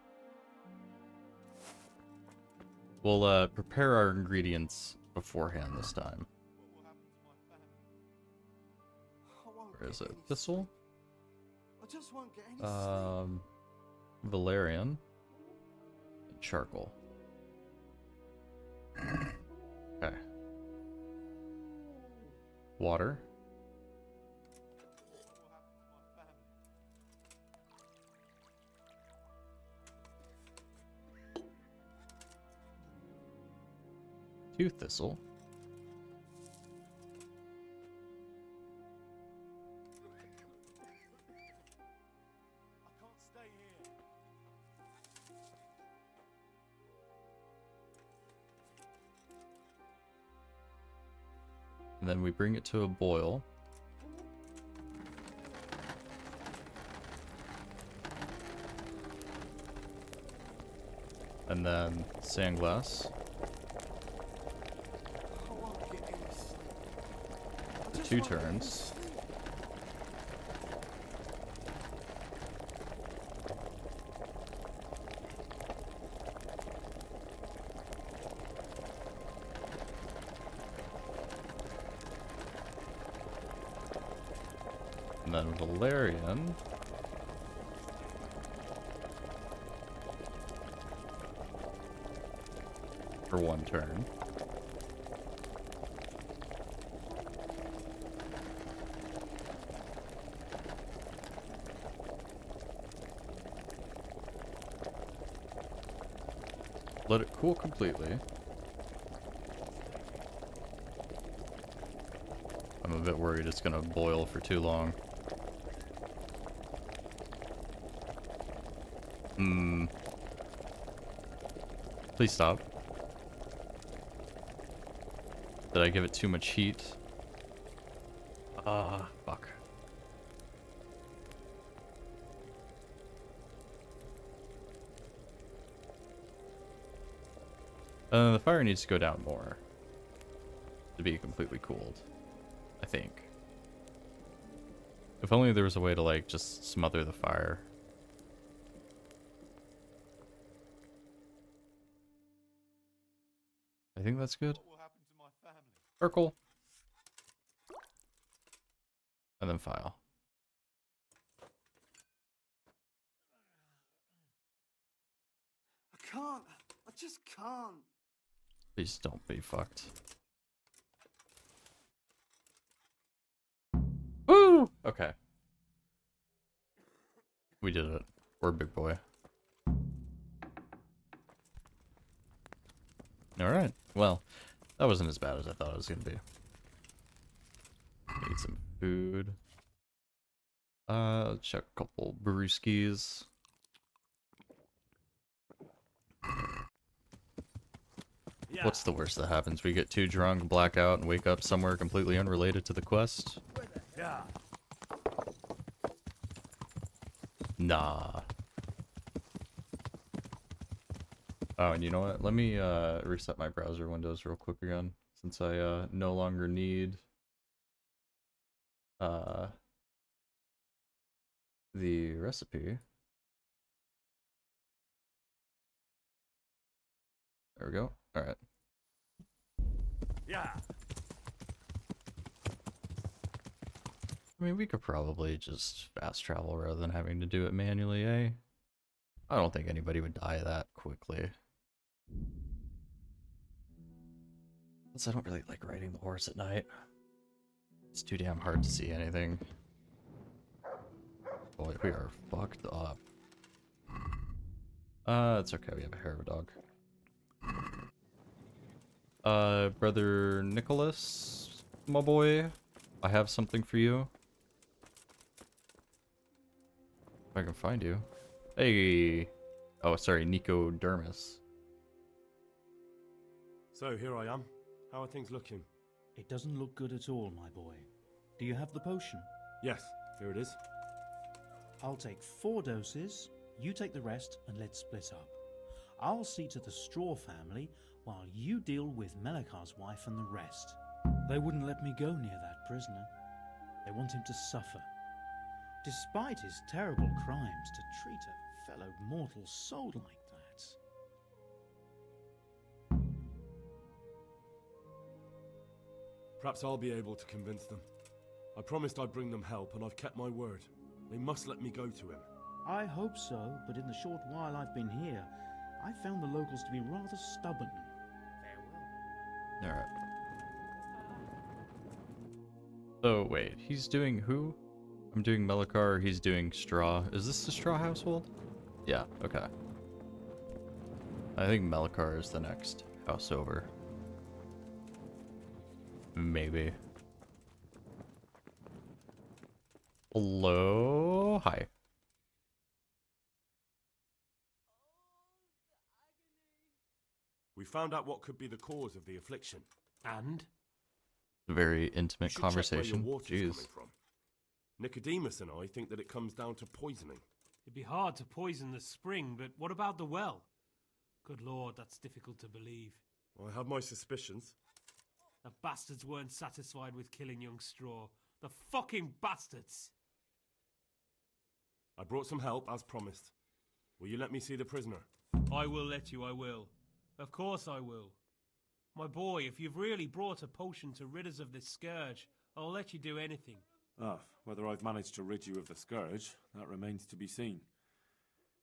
We'll prepare our ingredients beforehand this time. What will happen to my family? I won't Where is get it? any Thistle? sleep. I just won't get any sleep. Valerian. And charcoal. Okay. Water. What will happen to my family? 2 thistle. I can't stay here. And then we bring it to a boil. And then sand glass. I won't get 2 turns. And then Valerian. For 1 turn. Let it cool completely. I'm a bit worried it's gonna boil for too long. Please stop. Did I give it too much heat? Fuck. The fire needs to go down more to be completely cooled, I think. If only there was a way to, like, just smother the fire. I think that's good. Circle. And then file. I can't. I just can't. Please don't be fucked. Woo! Okay. We did it. We're a big boy. Alright. Well, that wasn't as bad as I thought it was gonna be. Need some food. Check a couple brewskis. Yeah. What's the worst that happens? We get too drunk, black out, and wake up somewhere completely unrelated to the quest? Yeah. Nah. Oh, and you know what? Let me reset my browser windows real quick again, since I no longer need the recipe. There we go. All right. Yeah. I mean, we could probably just fast travel rather than having to do it manually, eh? I don't think anybody would die that quickly. Plus, I don't really like riding the horse at night. It's too damn hard to see anything. Boy, we are fucked up. It's okay, we have a hair of a dog. Brother Nicholas, my boy, I have something for you. If I can find you. Hey! Oh, sorry, Nicodermus. So, here I am. How are things looking? It doesn't look good at all, my boy. Do you have the potion? Yes, here it is. I'll take 4 doses, you take the rest, and let's split up. I'll see to the Straw family, while you deal with Melikar's wife and the rest. They wouldn't let me go near that prisoner. They want him to suffer. Despite his terrible crimes, to treat a fellow mortal soul like that. Perhaps I'll be able to convince them. I promised I'd bring them help, and I've kept my word. They must let me go to him. I hope so, but in the short while I've been here, I found the locals to be rather stubborn. Alright. So, wait, he's doing who? I'm doing Melikar, he's doing Straw. Is this the Straw household? Yeah, okay. I think Melikar is the next house over. Maybe. Hello? Hi. We found out what could be the cause of the affliction. And? Very You intimate should check where conversation. your water's Jeez. coming from. Nicodemus and I think that it comes down to poisoning. It'd be hard to poison the spring, but what about the well? Good lord, that's difficult to believe. I have my suspicions. The bastards weren't satisfied with killing young Straw. The fucking bastards! I brought some help, as promised. Will you let me see the prisoner? I will let you, I will. Of course I will. My boy, if you've really brought a potion to rid us of this scourge, I'll let you do anything. Ah, whether I've managed to rid you of the scourge, that remains to be seen.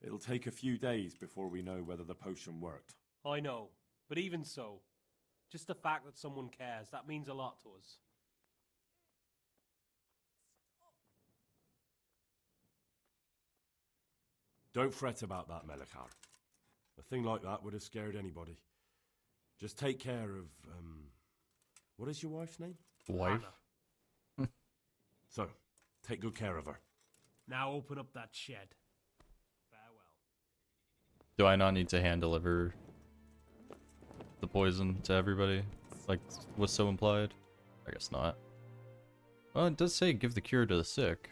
It'll take a few days before we know whether the potion worked. I know, but even so, just the fact that someone cares, that means a lot to us. Don't fret about that, Melikar. A thing like that would have scared anybody. Just take care of, what is your wife's name? Wife? So, take good care of her. Now open up that shed. Farewell. Do I not need to hand deliver the poison to everybody? Like was so implied? I guess not. Well, it does say give the cure to the sick.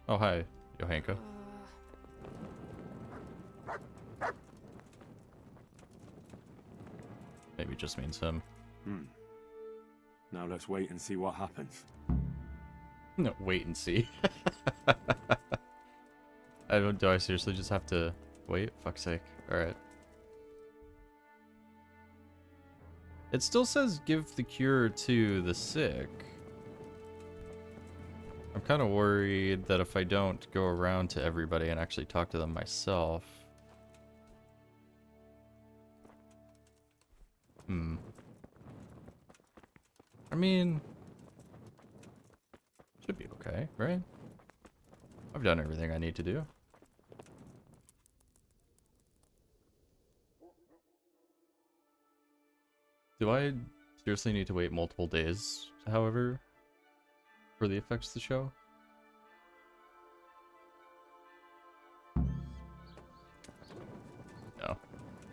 Oh, hi, Johanka. Maybe it just means him. Now let's wait and see what happens. No, wait and see. Do I seriously just have to wait? Fuck's sake. Alright. It still says give the cure to the sick. I'm kind of worried that if I don't go around to everybody and actually talk to them myself. I mean, should be okay, right? I've done everything I need to do. Do I seriously need to wait multiple days, however, for the effects to show? No,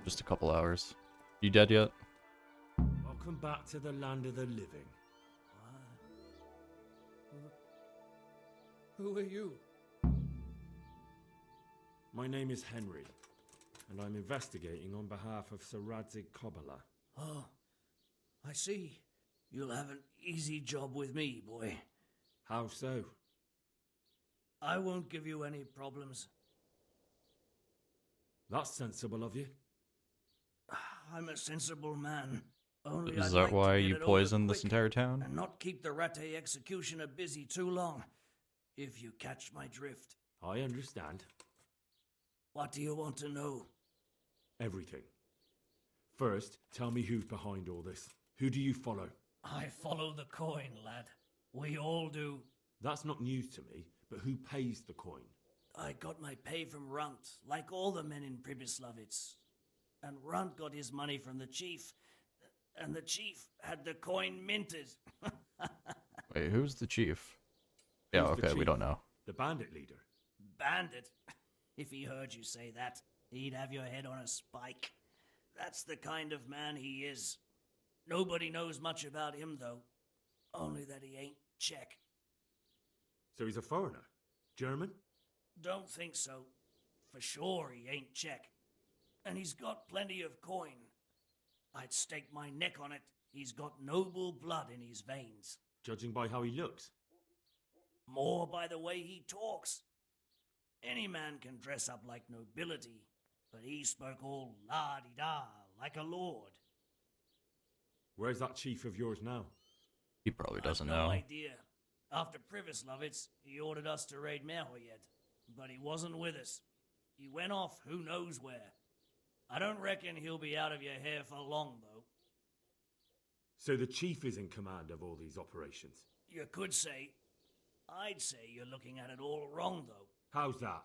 just a couple hours. You dead yet? Welcome back to the land of the living. Who are you? My name is Henry, and I'm investigating on behalf of Sir Radzig Kobyla. Oh, I see. You'll have an easy job with me, boy. How so? I won't give you any problems. That's sensible of you. I'm a sensible man. Only Is I'd that like to why get you it over poisoned this quick entire town? and not keep the Ratte executioner busy too long, if you catch my drift. I understand. What do you want to know? Everything. First, tell me who's behind all this. Who do you follow? I follow the coin, lad. We all do. That's not news to me, but who pays the coin? I got my pay from Runt, like all the men in Pribyslavitz. And Runt got his money from the chief, and the chief had the coin minted. Wait, who's the chief? Yeah, Who's the okay, we chief? don't know. The bandit leader. Bandit? If he heard you say that, he'd have your head on a spike. That's the kind of man he is. Nobody knows much about him, though. Only that he ain't Czech. So he's a foreigner? German? Don't think so. For sure he ain't Czech. And he's got plenty of coin. I'd stake my neck on it. He's got noble blood in his veins. Judging by how he looks. More by the way he talks. Any man can dress up like nobility, but he spoke all la-di-da, like a lord. Where's that chief of yours now? He probably doesn't I've know. no idea. After Pribyslavitz, he ordered us to raid Merhoyed, but he wasn't with us. He went off who knows where. I don't reckon he'll be out of your hair for long, though. So the chief is in command of all these operations? You could say. I'd say you're looking at it all wrong, though. How's that?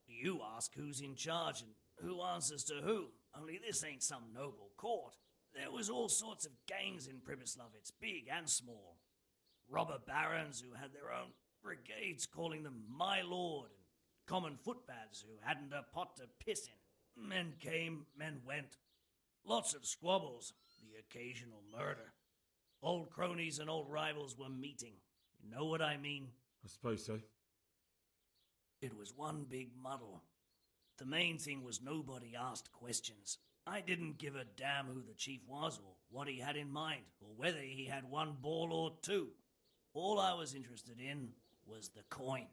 You ask who's in charge and who answers to who, only this ain't some noble court. There was all sorts of gangs in Pribyslavitz, big and small. Robber barons who had their own brigades calling them my lord, and common footpads who hadn't a pot to piss in. Men came, men went. Lots of squabbles, the occasional murder. Old cronies and old rivals were meeting. You know what I mean? I suppose so. It was one big muddle. The main thing was nobody asked questions. I didn't give a damn who the chief was or what he had in mind or whether he had one ball or two. All I was interested in was the coin.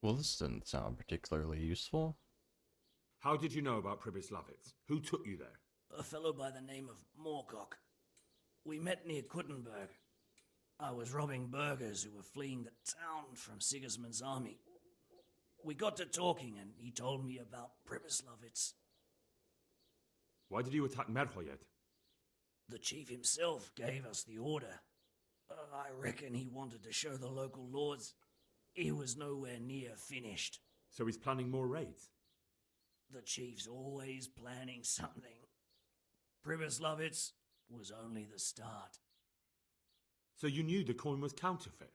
Well, this didn't sound particularly useful. How did you know about Pribyslavitz? Who took you there? A fellow by the name of Moorcock. We met near Kuttenberg. I was robbing burghers who were fleeing the town from Sigismund's army. We got to talking and he told me about Pribyslavitz. Why did you attack Merhoyed? The chief himself gave us the order. I reckon he wanted to show the local lords he was nowhere near finished. So he's planning more raids? The chief's always planning something. Pribyslavitz was only the start. So you knew the coin was counterfeit?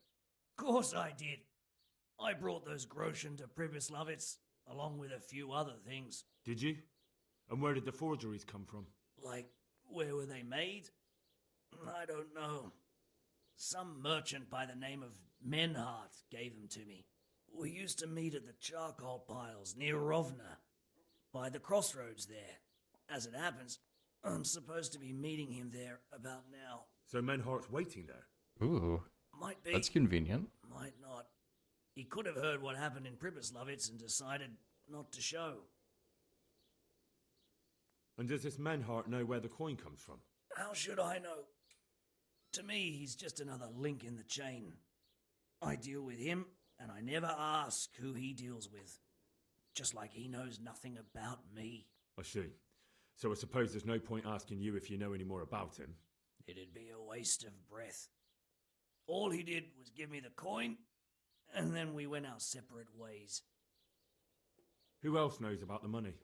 Course I did. I brought those groschen to Pribyslavitz, along with a few other things. Did you? And where did the forgeries come from? Like, where were they made? I don't know. Some merchant by the name of Menhart gave them to me. We used to meet at the charcoal piles near Rovna, by the crossroads there. As it happens, I'm supposed to be meeting him there about now. So Menhart's waiting there? Ooh. Might be. That's convenient. Might not. He could have heard what happened in Pribyslavitz and decided not to show. And does this Menhart know where the coin comes from? How should I know? To me, he's just another link in the chain. I deal with him, and I never ask who he deals with. Just like he knows nothing about me. I see. So I suppose there's no point asking you if you know any more about him. It'd be a waste of breath. All he did was give me the coin, and then we went our separate ways. Who else knows about the money?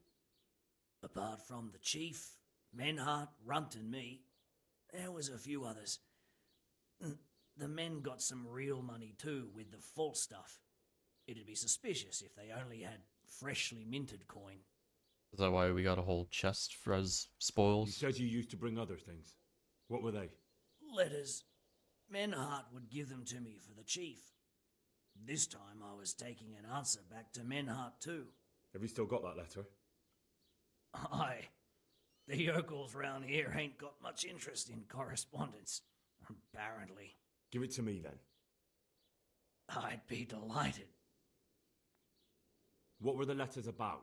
Apart from the chief, Menhart, Runt and me, there was a few others. The men got some real money too, with the false stuff. It'd be suspicious if they only had freshly minted coin. Is that why we got a whole chest for as spoils? You said you used to bring other things. What were they? Letters. Menhart would give them to me for the chief. This time I was taking an answer back to Menhart too. Have you still got that letter? Aye. The yokels round here ain't got much interest in correspondence, apparently. Give it to me then. I'd be delighted. What were the letters about?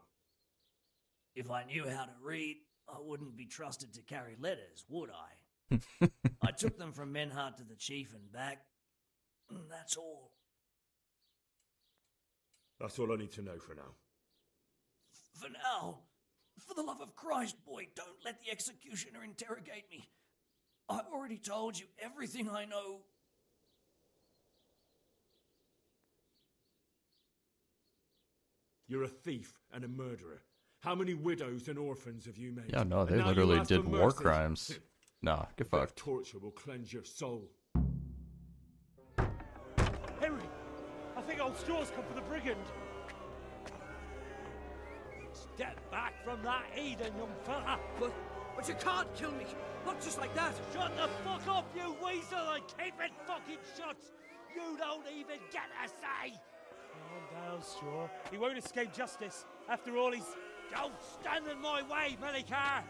If I knew how to read, I wouldn't be trusted to carry letters, would I? I took them from Menhart to the chief and back. That's all. That's all I need to know for now. For now, for the love of Christ, boy, don't let the executioner interrogate me. I've already told you everything I know. You're a thief and a murderer. How many widows and orphans have you made? Yeah, no, And they now you literally ask did for war mercy? crimes. Nah, get A bit of fucked. torture will cleanse your soul. Henry, I think old Straw's come for the brigand. Step back from that heathen, young fella. But you can't kill me. Not just like that. Shut the fuck up, you weasel, and keep it fucking shut. You don't even get a say. Calm down, Straw. He won't escape justice. After all, he's... Don't stand in my way, Melikar.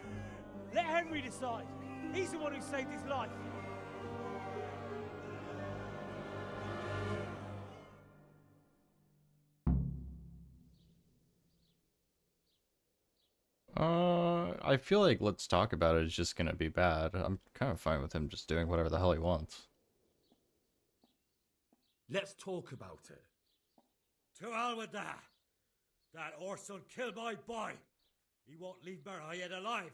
Let Henry decide. He's the one who saved his life. I feel like let's talk about it is just gonna be bad. I'm kind of fine with him just doing whatever the hell he wants. Let's talk about it. To hell with that. That Orson killed my boy. He won't leave Merhoyed alive.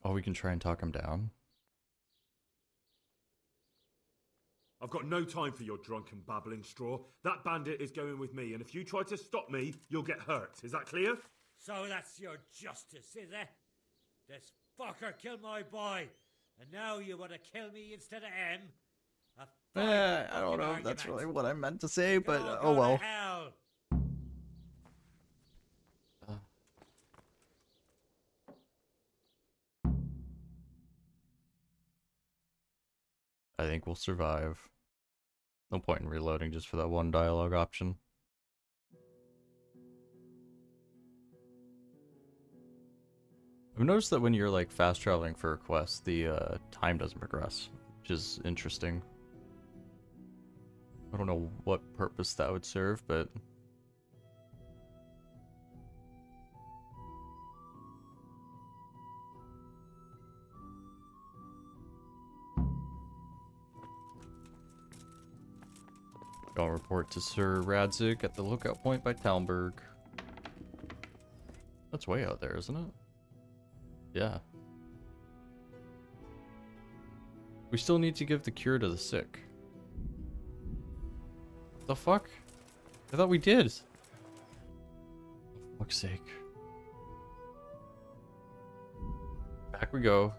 Oh, we can try and talk him down? I've got no time for your drunken babbling, Straw. That bandit is going with me, and if you try to stop me, you'll get hurt. Is that clear? So that's your justice, is it? This fucker killed my boy, and now you want to kill me instead of him? I don't know if that's really what I meant to say, but You're oh well. going to hell. I think we'll survive. No point in reloading just for that one dialogue option. I've noticed that when you're like fast traveling for a quest, the time doesn't progress, which is interesting. I don't know what purpose that would serve, but I'll report to Sir Radzig at the lookout point by Talmberg. That's way out there, isn't it? Yeah. We still need to give the cure to the sick. The fuck? I thought we did. For fuck's sake. Back we go.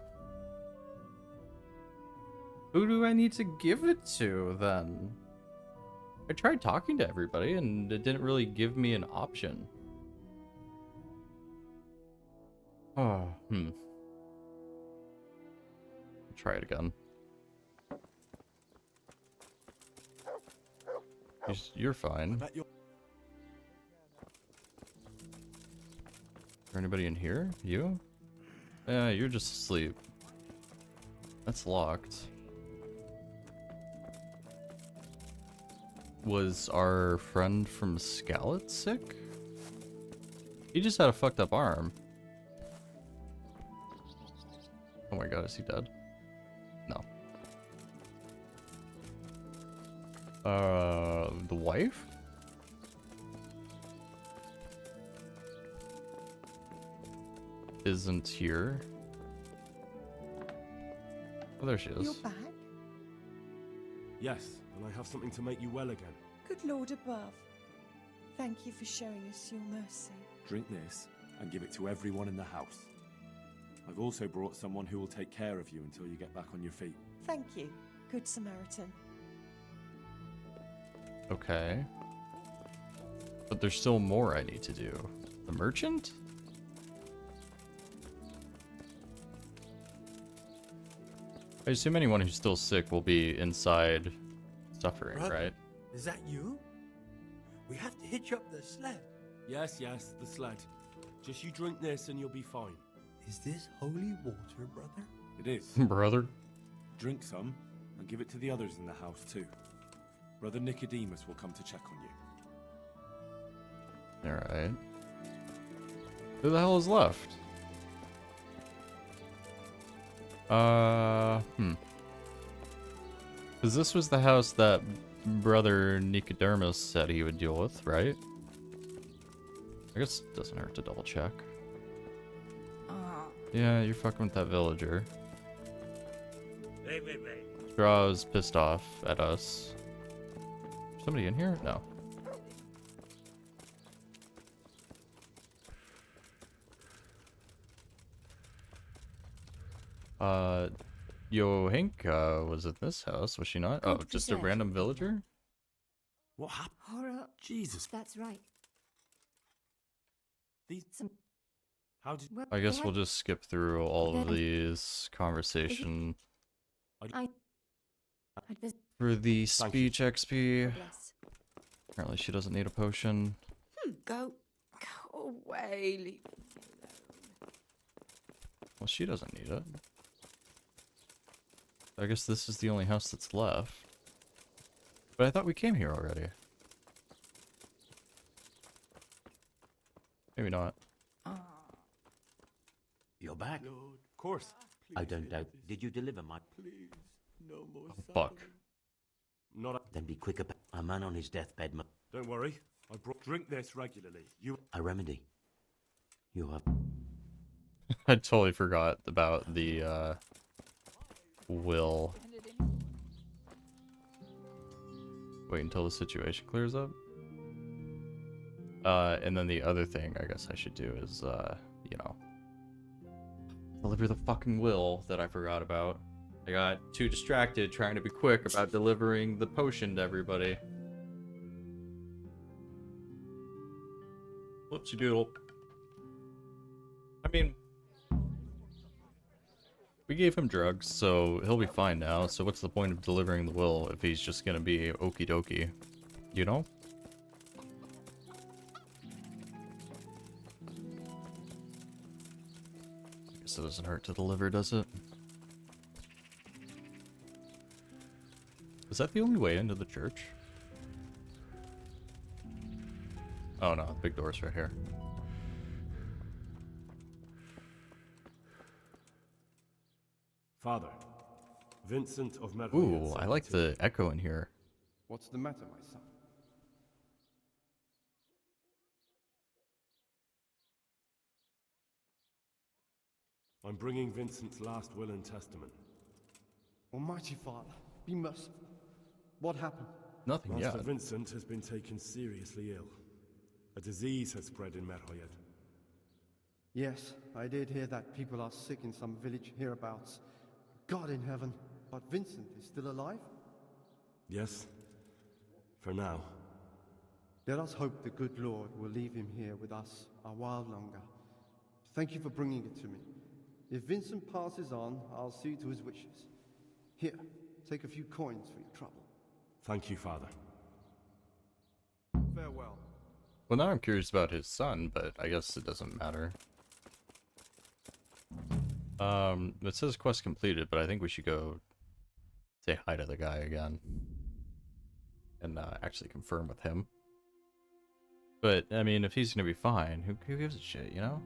Who do I need to give it to, then? I tried talking to everybody, and it didn't really give me an option. Oh, Try it again. You're fine. Is there anybody in here? You? Yeah, you're just asleep. That's locked. Was our friend from Scalet sick? He just had a fucked up arm. Oh my god, is he dead? No. The wife? Isn't here. Oh, there she is. You're back? Yes, and I have something to make you well again. Good Lord above. Thank you for showing us your mercy. Drink this and give it to everyone in the house. I've also brought someone who will take care of you until you get back on your feet. Thank you, Good Samaritan. Okay. But there's still more I need to do. The merchant? I assume anyone who's still sick will be inside suffering, Brother, right? Is that you? We have to hitch up the sled. Yes, the sled. Just you drink this and you'll be fine. Is this holy water, brother? It is. Brother? Drink some and give it to the others in the house too. Brother Nicodemus will come to check on you. Alright. Who the hell is left? Because this was the house that Brother Nicodemus said he would deal with, right? I guess it doesn't hurt to double check. Yeah, you're fucking with that villager. Wait. Straw's pissed off at us. Somebody in here? No. Yohinka was at this house, was she not? Oh, God just a preserve. random villager? What happened? Horror. Jesus. That's right. These... Some... How did... Well, I guess they we'll just skip through all of Okay. these conversation I vis- for the Thank you. speech XP. Bless. Apparently she doesn't need a potion. Go away. Leave me alone. Well, she doesn't need it. I guess this is the only house that's left. But I thought we came here already. Maybe not. You're back? Lord, of course. I don't doubt. Did you deliver my... Please, no more Fuck. Not a... Then be quick about... A man on his deathbed... Don't worry. I brought... Drink this regularly. You... A remedy. You have... I totally forgot about the will. Wait until the situation clears up. And then the other thing I guess I should do is, you know, deliver the fucking will that I forgot about. I got too distracted trying to be quick about delivering the potion to everybody. Whoopsie doodle. I mean, we gave him drugs, so he'll be fine now, so what's the point of delivering the will if he's just gonna be okie dokie? You know? guess it doesn't hurt to deliver, does it? Is that the only way into the church? Oh no, the big door's right here. Father, Vincent of Merhoyet. Ooh, I like the echo in here. What's the matter, my son? I'm bringing Vincent's last will and testament. Almighty Father, be merciful. What happened? Nothing yet. Master Vincent has been taken seriously ill. A disease has spread in Merhoyet. Yes, I did hear that people are sick in some village hereabouts. God in heaven, but Vincent is still alive? Yes, for now. Let us hope the good Lord will leave him here with us a while longer. Thank you for bringing it to me. If Vincent passes on, I'll see to his wishes. Here, take a few coins for your trouble. Thank you, Father. Farewell. Well, now I'm curious about his son, but I guess it doesn't matter. It says quest completed, but I think we should go say hi to the guy again. And actually confirm with him. But, I mean, if he's gonna be fine, who gives a shit, you know?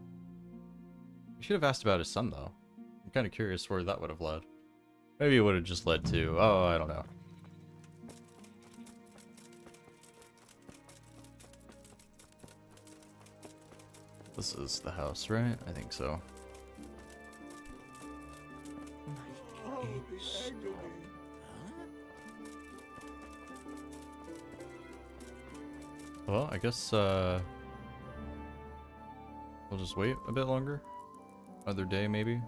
We should have asked about his son, though. I'm kind of curious where that would have led. Maybe it would have just led to, oh, I don't know. This is the house, right? I think so. Well, I guess, we'll just wait a bit longer. Another day, maybe.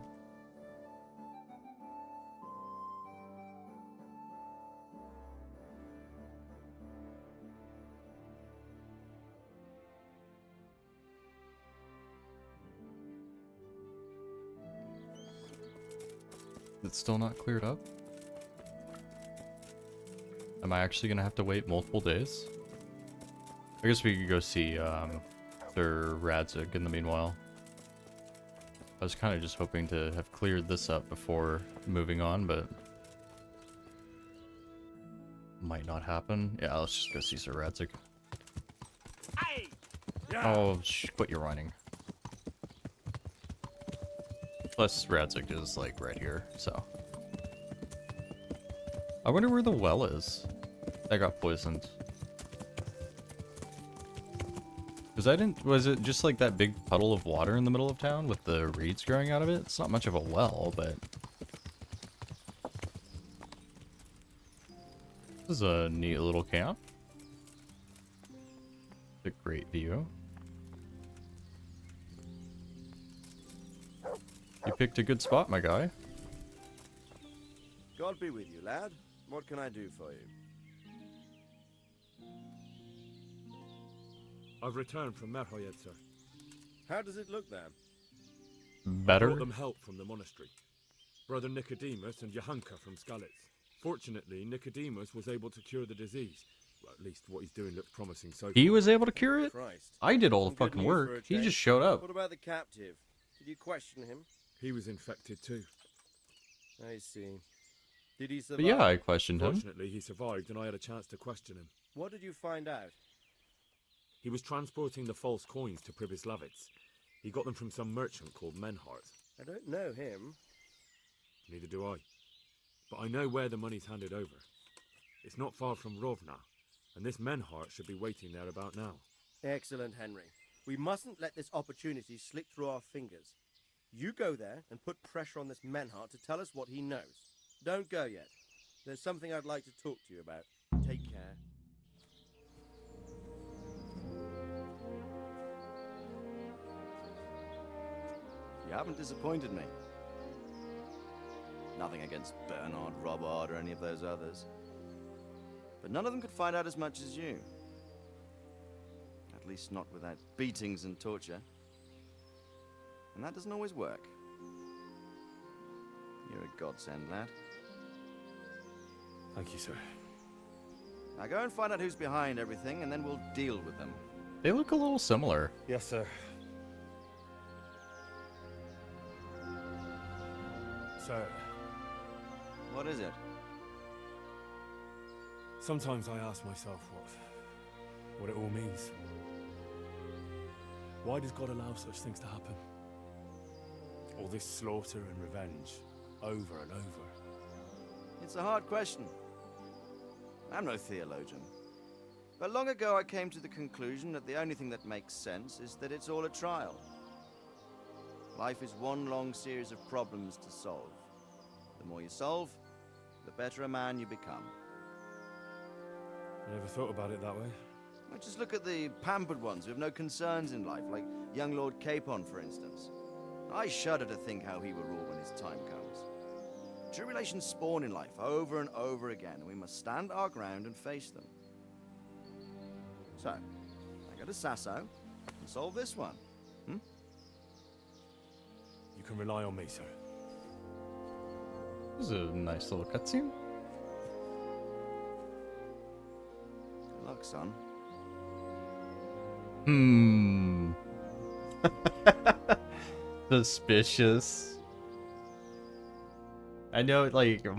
It's still not cleared up? Am I actually gonna have to wait multiple days? I guess we could go see, Sir Radzig in the meanwhile. I was kind of just hoping to have cleared this up before moving on, but might not happen. Yeah, let's just go see Sir Radzig. Hey! Oh, quit your whining. Plus, Radzig is, like, right here, so. I wonder where the well is. I got poisoned. Was it just like that big puddle of water in the middle of town with the reeds growing out of it? It's not much of a well, but... This is a neat little camp. It's a great view. You picked a good spot, my guy. God be with you, lad. What can I do for you? I've returned from Merhoyet, sir. How does it look there? Better? I brought them help from the monastery. Brother Nicodemus and Johanka from Skalitz. Fortunately, Nicodemus was able to cure the disease. Well, at least what he's doing looks promising so far. He was able to cure it? Christ. I did all the Some good fucking news for a work. He change. just showed up. What about the captive? Did you question him? He was infected too. I see. Did he survive? But yeah, I questioned him. Fortunately, he survived and I had a chance to question him. What did you find out? He was transporting the false coins to Pribyslavitz. He got them from some merchant called Menhart. I don't know him. Neither do I. But I know where the money's handed over. It's not far from Rovna, and this Menhart should be waiting there about now. Excellent, Henry. We mustn't let this opportunity slip through our fingers. You go there and put pressure on this Menhart to tell us what he knows. Don't go yet. There's something I'd like to talk to you about. Take care. You haven't disappointed me. Nothing against Bernard, Robert, or any of those others. But none of them could find out as much as you. At least not without beatings and torture. And that doesn't always work. You're a godsend, lad. Thank you, sir. Now go and find out who's behind everything, and then we'll deal with them. They look a little similar. Yes, sir. Sir, What is it? sometimes I ask myself what it all means. Why does God allow such things to happen? All this slaughter and revenge, over and over. It's a hard question. I'm no theologian. But long ago I came to the conclusion that the only thing that makes sense is that it's all a trial. Life is one long series of problems to solve. The more you solve, the better a man you become. I never thought about it that way. Well, just look at the pampered ones who have no concerns in life, like young Lord Capon, for instance. I shudder to think how he will rule when his time comes. Tribulations spawn in life over and over again, and we must stand our ground and face them. So, I go to Sasso and solve this one. You can rely on me, sir. This is a nice little cutscene. Good luck, son. Suspicious. I know, like, I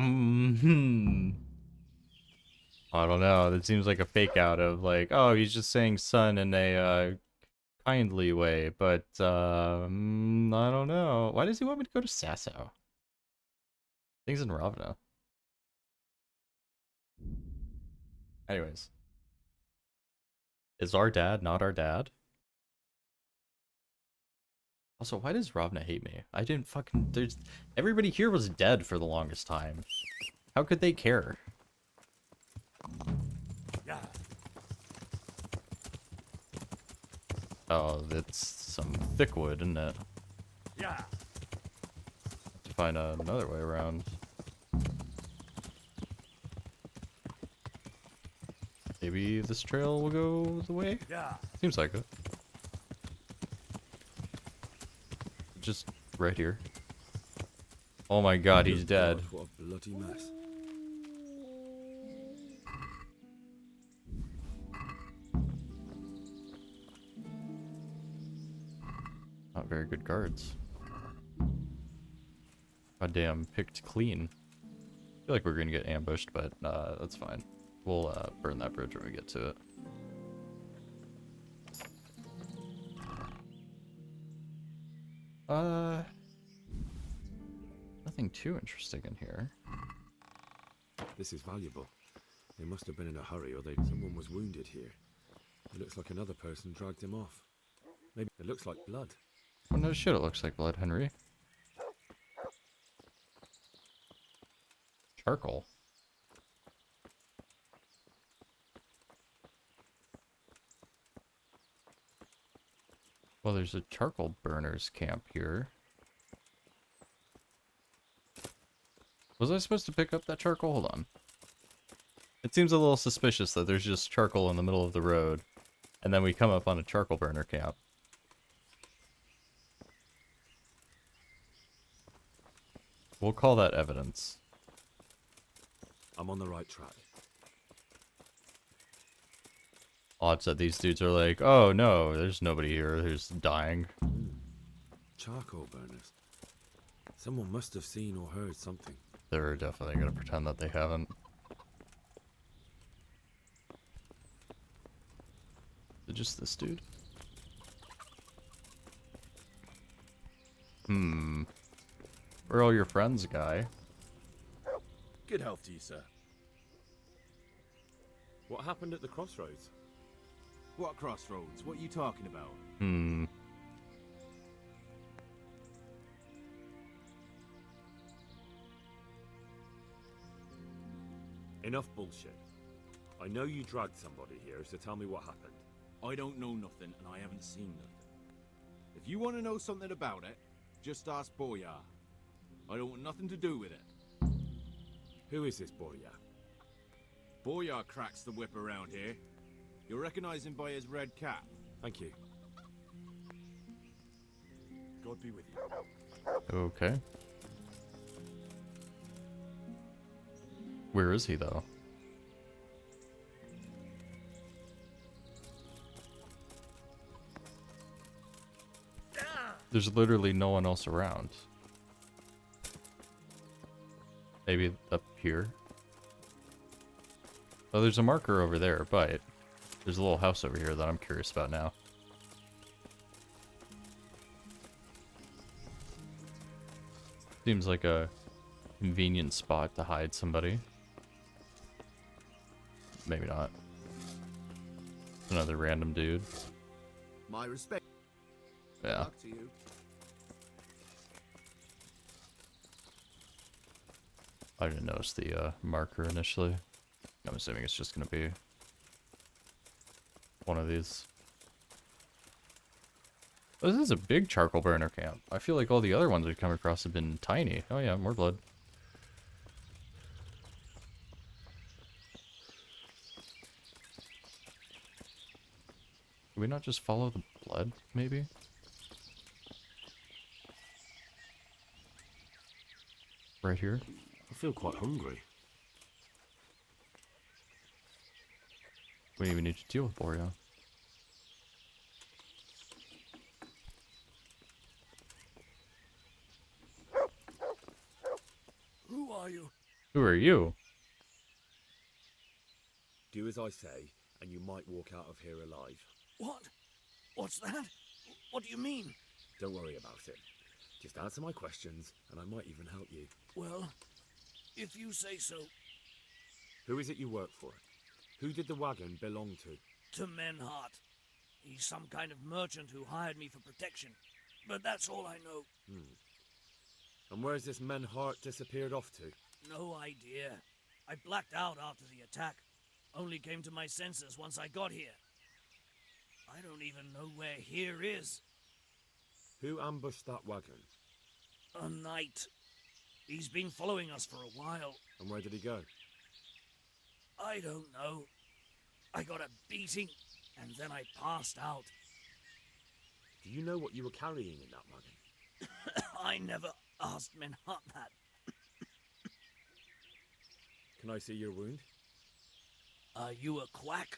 don't know. That seems like a fake out of, like, oh, he's just saying son in a kindly way, but I don't know. Why does he want me to go to Sasso? Things in Ravna. Anyways. Is our dad not our dad? Also, why does Ravna hate me? I didn't fucking... Everybody here was dead for the longest time. How could they care? Yeah. Oh, it's some thick wood, isn't it? Yeah. To find another way around. Maybe this trail will go the way? Yeah. Seems like it. Just right here. Oh my god, he's dead. God, what a bloody mess. Not very good guards. Goddamn, picked clean. I feel like we're gonna get ambushed, but that's fine. We'll burn that bridge when we get to it. Nothing too interesting in here. This is valuable. They must have been in a hurry, or someone was wounded here. It looks like another person dragged him off. Maybe it looks like blood. Oh no shit, it looks like blood, Henry. Charcoal. Well, there's a charcoal burners camp here. Was I supposed to pick up that charcoal? Hold on. It seems a little suspicious that there's just charcoal in the middle of the road, and then we come up on a charcoal burner camp. We'll call that evidence. I'm on the right track. Odds that these dudes are like, oh no, there's nobody here, there's dying. Charcoal burners. Someone must have seen or heard something. They're definitely gonna pretend that they haven't. Is it just this dude? Where are all your friends, guy? Good health to you, sir. What happened at the crossroads? What crossroads? What are you talking about? Enough bullshit. I know you dragged somebody here, so tell me what happened. I don't know nothing, and I haven't seen nothing. If you want to know something about it, just ask Boyar. I don't want nothing to do with it. Who is this Boyar? Boyar cracks the whip around here. You'll recognize him by his red cap. Thank you. God be with you. Okay. Where is he, though? There's literally no one else around. Maybe up here. Oh, there's a marker over there, but there's a little house over here that I'm curious about now. Seems like a convenient spot to hide somebody. Maybe not. Another random dude. My respect. Yeah. Luck to you. I didn't notice the marker initially. I'm assuming it's just gonna be one of these. Oh, this is a big charcoal burner camp. I feel like all the other ones we've come across have been tiny. Oh yeah, more blood. Can we not just follow the blood, maybe? Right here? I feel quite hungry. We don't even need to deal with Boreal. Who are you? Who are you? Do as I say, and you might walk out of here alive. What? What's that? What do you mean? Don't worry about it. Just answer my questions, and I might even help you. Well, if you say so. Who is it you work for? Who did the wagon belong to? To Menhart. He's some kind of merchant who hired me for protection. But that's all I know. And where's this Menhart disappeared off to? No idea. I blacked out after the attack. Only came to my senses once I got here. I don't even know where here is. Who ambushed that wagon? A knight. He's been following us for a while. And where did he go? I don't know. I got a beating, and then I passed out. Do you know what you were carrying in that wagon? I never asked Menhart that. Can I see your wound? Are you a quack?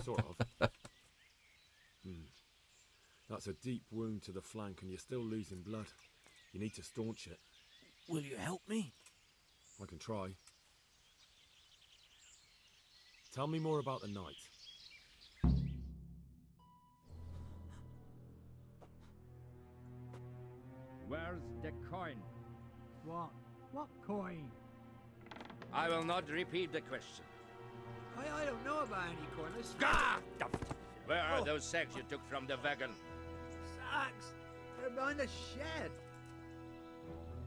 Sort of. That's a deep wound to the flank and you're still losing blood. You need to staunch it. Will you help me? I can try. Tell me more about the night. Where's the coin? What? What coin? I will not repeat the question. I don't know about any coin. Ah! Where are those sacks you took from the wagon? Sacks? They're behind the shed.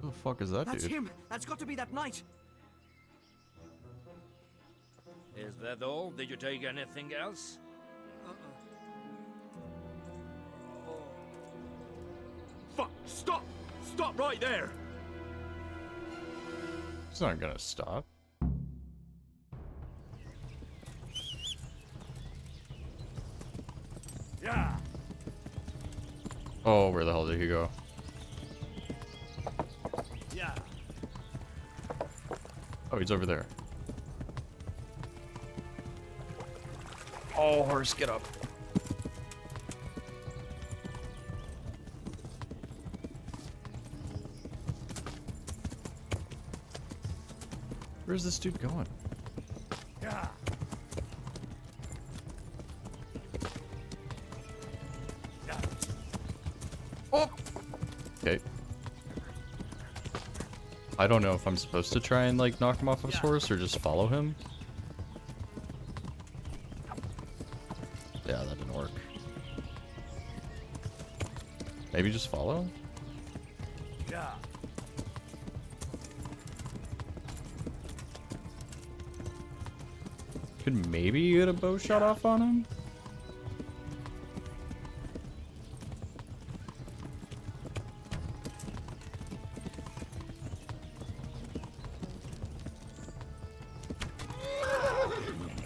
Who the fuck is that That's dude? him. That's got to be that knight. Is that all? Did you take anything else? Fuck! Stop! Stop right there! It's not gonna stop. Yeah. Oh, where the hell did he go? Yeah. Oh, he's over there. Oh, horse, get up. Where's this dude going? Yeah. Oh! Okay. I don't know if I'm supposed to try and, like, knock him off his horse or just follow him. Yeah, that didn't work. Maybe just follow? Yeah. Could maybe get a bow shot off on him?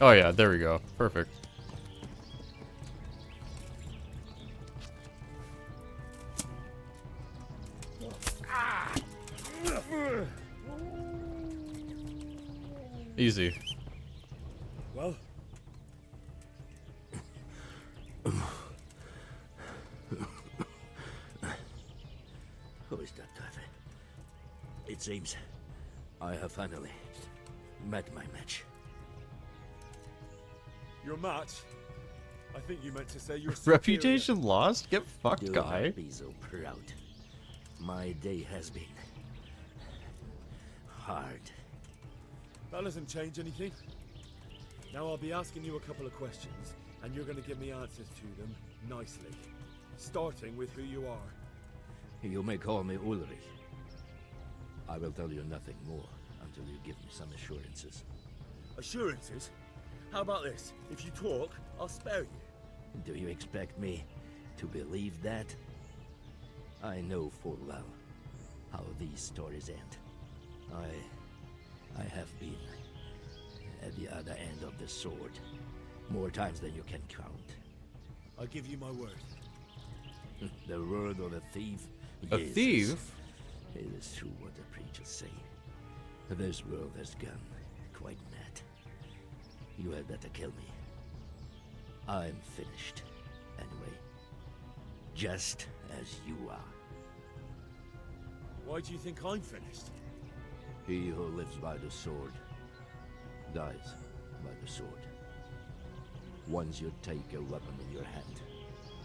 Oh yeah, there we go. Perfect. Easy. Well? Who is that, David? It seems I have finally met my match. Your match? I think you meant to say your Reputation lost? Get fucked, Do guy. not be so proud. My day has been hard. That doesn't change anything. Now I'll be asking you a couple of questions, and you're going to give me answers to them nicely. Starting with who you are. You may call me Ulrich. I will tell you nothing more until you give me some assurances. Assurances? How about this? If you talk, I'll spare you. Do you expect me to believe that? I know full well how these stories end. I have been at the other end of the sword more times than you can count. I give you my word. The word of a thief? A Yes, thief? It is true what the preachers say. This world has gone quite mad. You had better kill me. I'm finished, anyway. Just as you are. Why do you think I'm finished? He who lives by the sword dies by the sword. Once you take a weapon in your hand,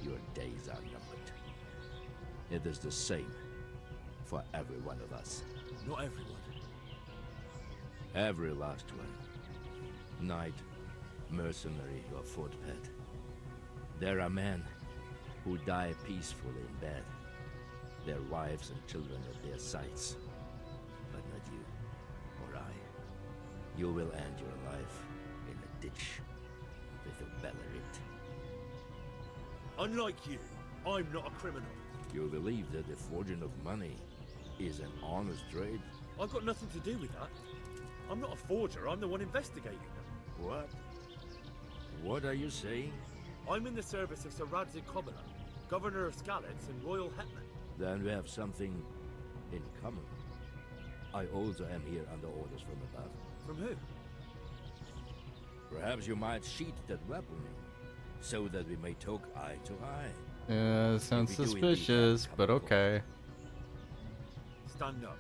your days are numbered. It is the same for every one of us. Not everyone. Every last one. Knight, mercenary, or footpad. There are men who die peacefully in bed, their wives and children at their sides. But not you, or I. You will end your life in a ditch with a belated. Unlike you, I'm not a criminal. You believe that the forging of money is an honest trade? I've got nothing to do with that. I'm not a forger, I'm the one investigating them. What? What are you saying? I'm in the service of Sir Radzig Kobyla, Governor of Skalitz and Royal Hetman. Then we have something in common. I also am here under orders from above. From who? Perhaps you might sheath that weapon, so that we may talk eye to eye. Yeah, sounds If we do suspicious, but okay. Stand up.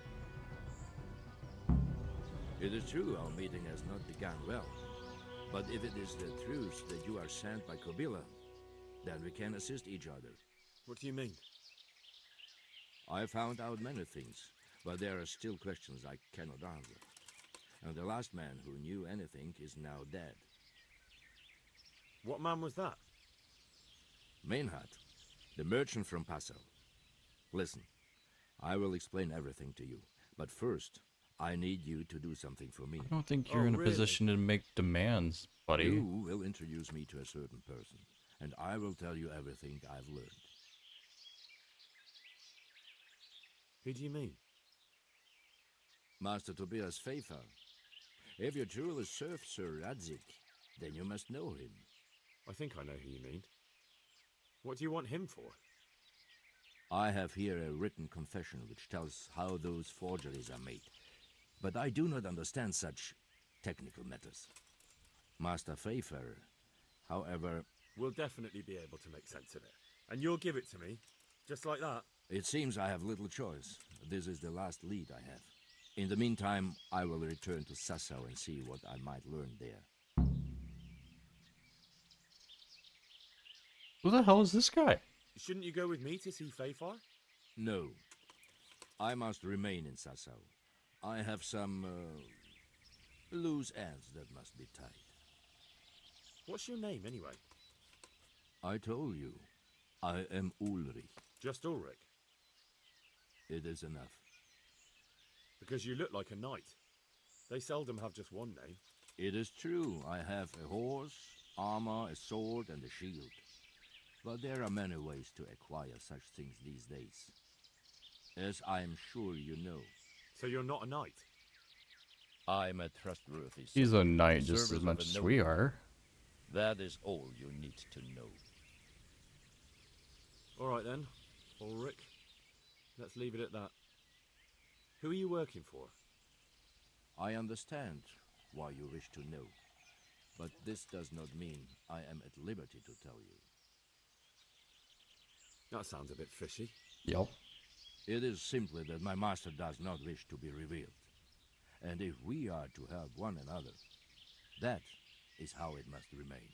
It is true our meeting has not begun well. But if it is the truth that you are sent by Kobyla, then we can assist each other. What do you mean? I found out many things, but there are still questions I cannot answer. And the last man who knew anything is now dead. What man was that? Mainhard, the merchant from Passau. Listen, I will explain everything to you, but first, I need you to do something for me. I don't think you're in a position to make demands, buddy. You will introduce me to a certain person, and I will tell you everything I've learned. Who do you mean? Master Tobias Pfeiffer. If you truly serve Sir Radzig, then you must know him. I think I know who you mean. What do you want him for? I have here a written confession which tells how those forgeries are made. But I do not understand such technical matters. Master Pfeiffer, however... We'll definitely be able to make sense of it. And you'll give it to me, just like that? It seems I have little choice. This is the last lead I have. In the meantime, I will return to Sassau and see what I might learn there. Who the hell is this guy? Shouldn't you go with me to see Pfeiffer? No. I must remain in Sassau. I have some loose ends that must be tied. What's your name, anyway? I told you. I am Ulrich. Just Ulrich? It is enough. Because you look like a knight. They seldom have just one name. It is true. I have a horse, armor, a sword, and a shield. But there are many ways to acquire such things these days. As I am sure you know. So you're not a knight? I'm a trustworthy He's a servant, knight just as service of much a as noble. we are. That is all you need to know. All right then, Ulrich. Let's leave it at that. Who are you working for? I understand why you wish to know, but this does not mean I am at liberty to tell you. That sounds a bit fishy. Yep. It is simply that my master does not wish to be revealed. And if we are to help one another, that is how it must remain.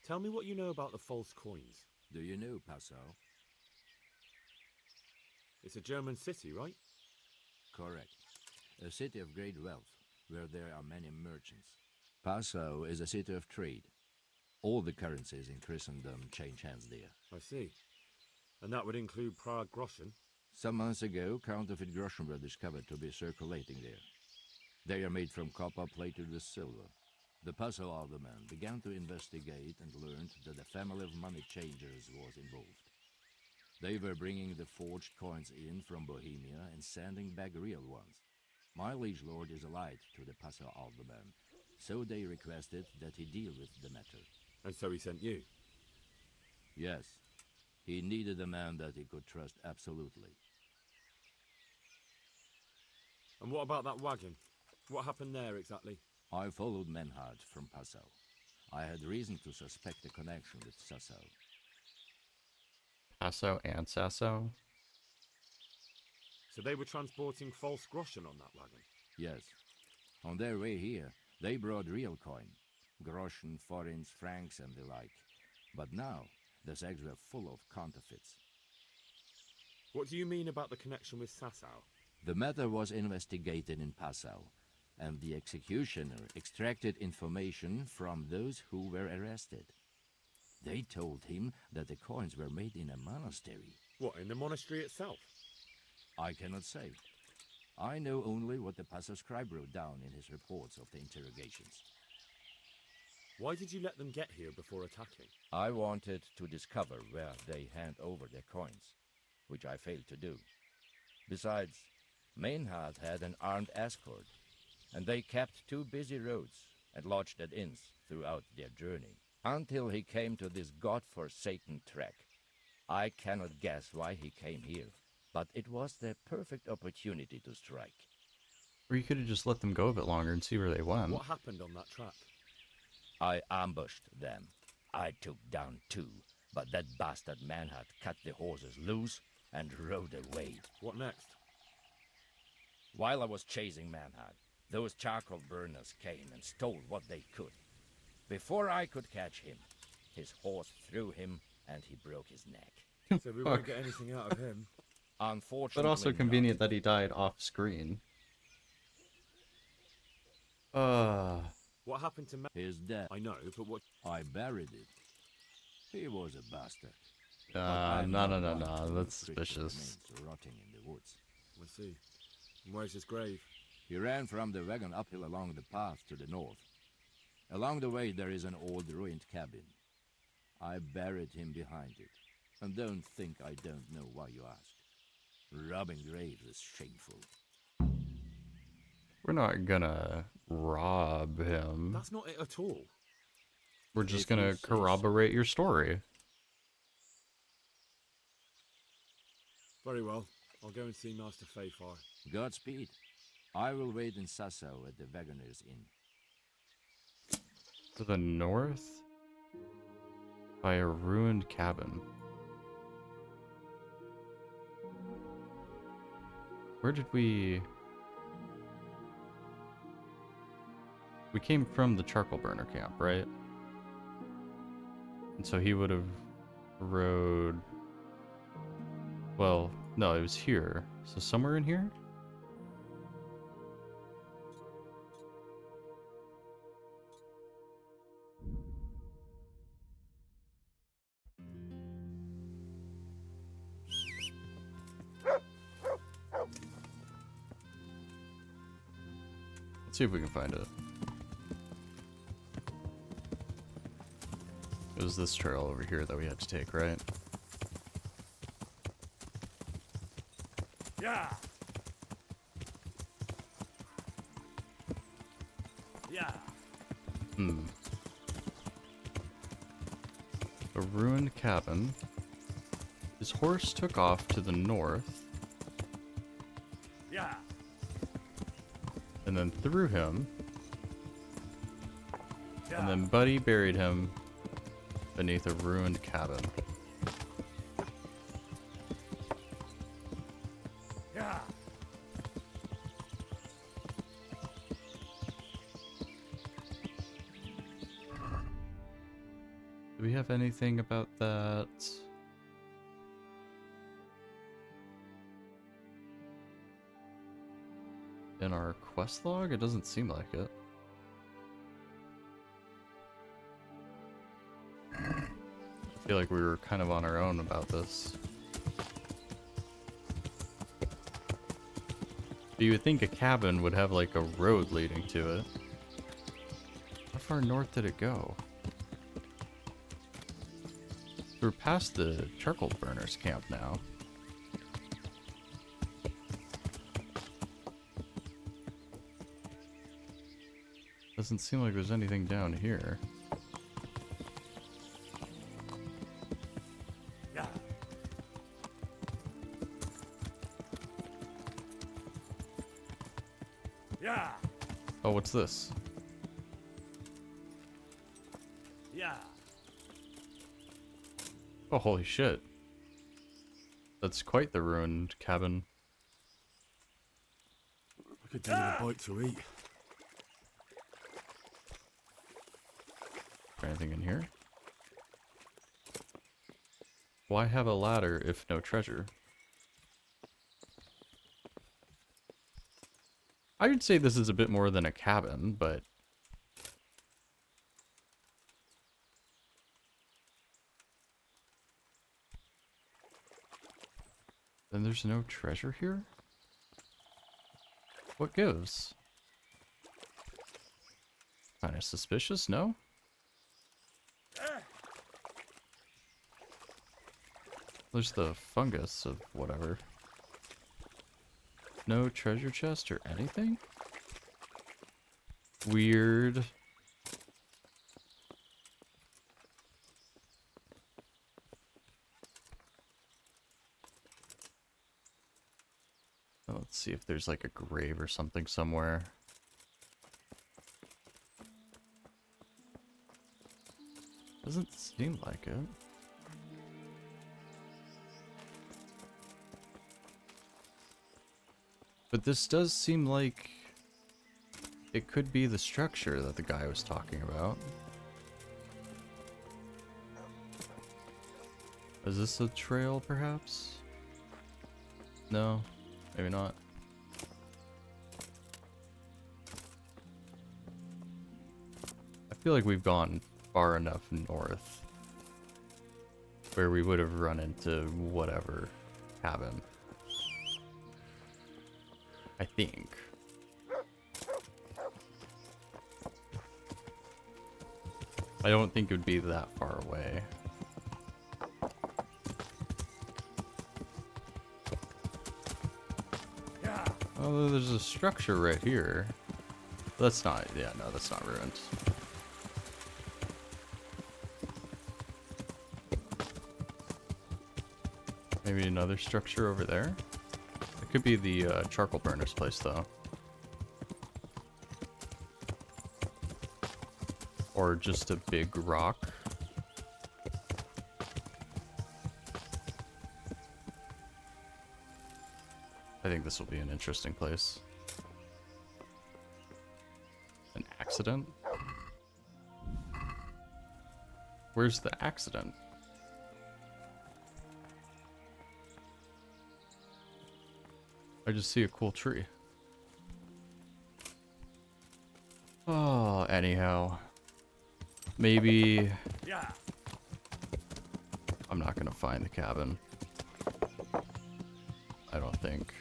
Tell me what you know about the false coins. Do you know Passau? It's a German city, right? Correct. A city of great wealth, where there are many merchants. Passau is a city of trade. All the currencies in Christendom change hands there. I see. And that would include Prague groschen? Some months ago, counterfeit groschen were discovered to be circulating there. They are made from copper plated with silver. The Passau alderman began to investigate and learned that a family of money changers was involved. They were bringing the forged coins in from Bohemia and sending back real ones. My liege lord is allied to the Passau alderman, so they requested that he deal with the matter. And so he sent you? Yes. He needed a man that he could trust absolutely. And what about that wagon? What happened there exactly? I followed Menhard from Passau. I had reason to suspect a connection with Sassau. Passau and Sassau? So they were transporting false groschen on that wagon? Yes. On their way here, they brought real coin. Groschen, forints, francs and the like. But now, the sacks were full of counterfeits. What do you mean about the connection with Sassau? The matter was investigated in Passau, and the executioner extracted information from those who were arrested. They told him that the coins were made in a monastery. What, in the monastery itself? I cannot say. I know only what the Passau scribe wrote down in his reports of the interrogations. Why did you let them get here before attacking? I wanted to discover where they hand over their coins, which I failed to do. Besides, Meinhard had an armed escort, and they kept two busy roads and lodged at inns throughout their journey, until he came to this god-forsaken track. I cannot guess why he came here, but it was the perfect opportunity to strike. Or you could have just let them go a bit longer and see where they went. What happened on that track? I ambushed them. I took down two, but that bastard Manhart cut the horses loose and rode away. What next? While I was chasing Manhart, those charcoal burners came and stole what they could. Before I could catch him, his horse threw him and he broke his neck. So we won't get anything out of him. Unfortunately, But also convenient that he died off screen. What happened to His death? I know, but what? I buried it. He was a bastard. No, that's suspicious. Rotting in the woods. I see. And where's his grave? He ran from the wagon uphill along the path to the north. Along the way there is an old ruined cabin. I buried him behind it. And don't think I don't know why you ask. Robbing graves is shameful. We're not gonna rob him. That's not it at all. We're just gonna corroborate your story. Very well. I'll go and see Master Fayfar. Godspeed. I will wait in Sassau at the Wagoner's Inn. To the north? By a ruined cabin. Where did we... We came from the charcoal burner camp, right? And so he would have rode... Well, no, it was here. So somewhere in here? Let's see if we can find it. It was this trail over here that we had to take, right? Yeah. Yeah. A ruined cabin. His horse took off to the north. Yeah. And then threw him. And then Buddy buried him beneath a ruined cabin. Yeah. Do we have anything about that? In our quest log? It doesn't seem like it. I feel like we were kind of on our own about this. But you would think a cabin would have like a road leading to it. How far north did it go? We're past the charcoal burners camp now. Doesn't seem like there's anything down here. Yeah. Yeah. Oh, what's this? Yeah. Oh, holy shit. That's quite the ruined cabin. I could do with a bite to eat. Anything in here? Why have a ladder if no treasure? I would say this is a bit more than a cabin, but... Then there's no treasure here? What gives? Kinda suspicious, no? There's the fungus of whatever. No treasure chest or anything? Weird. Oh, let's see if there's like a grave or something somewhere. Doesn't seem like it. But this does seem like it could be the structure that the guy was talking about. Is this a trail, perhaps? No, maybe not. I feel like we've gone far enough north where we would have run into whatever cabin. I think. I don't think it would be that far away. Oh, there's a structure right here. That's not, yeah, no, that's not ruined. Maybe another structure over there? It could be the charcoal burner's place, though. Or just a big rock. I think this will be an interesting place. An accident? Where's the accident? I just see a cool tree. Oh, anyhow. Maybe... Yeah. I'm not gonna find the cabin. I don't think.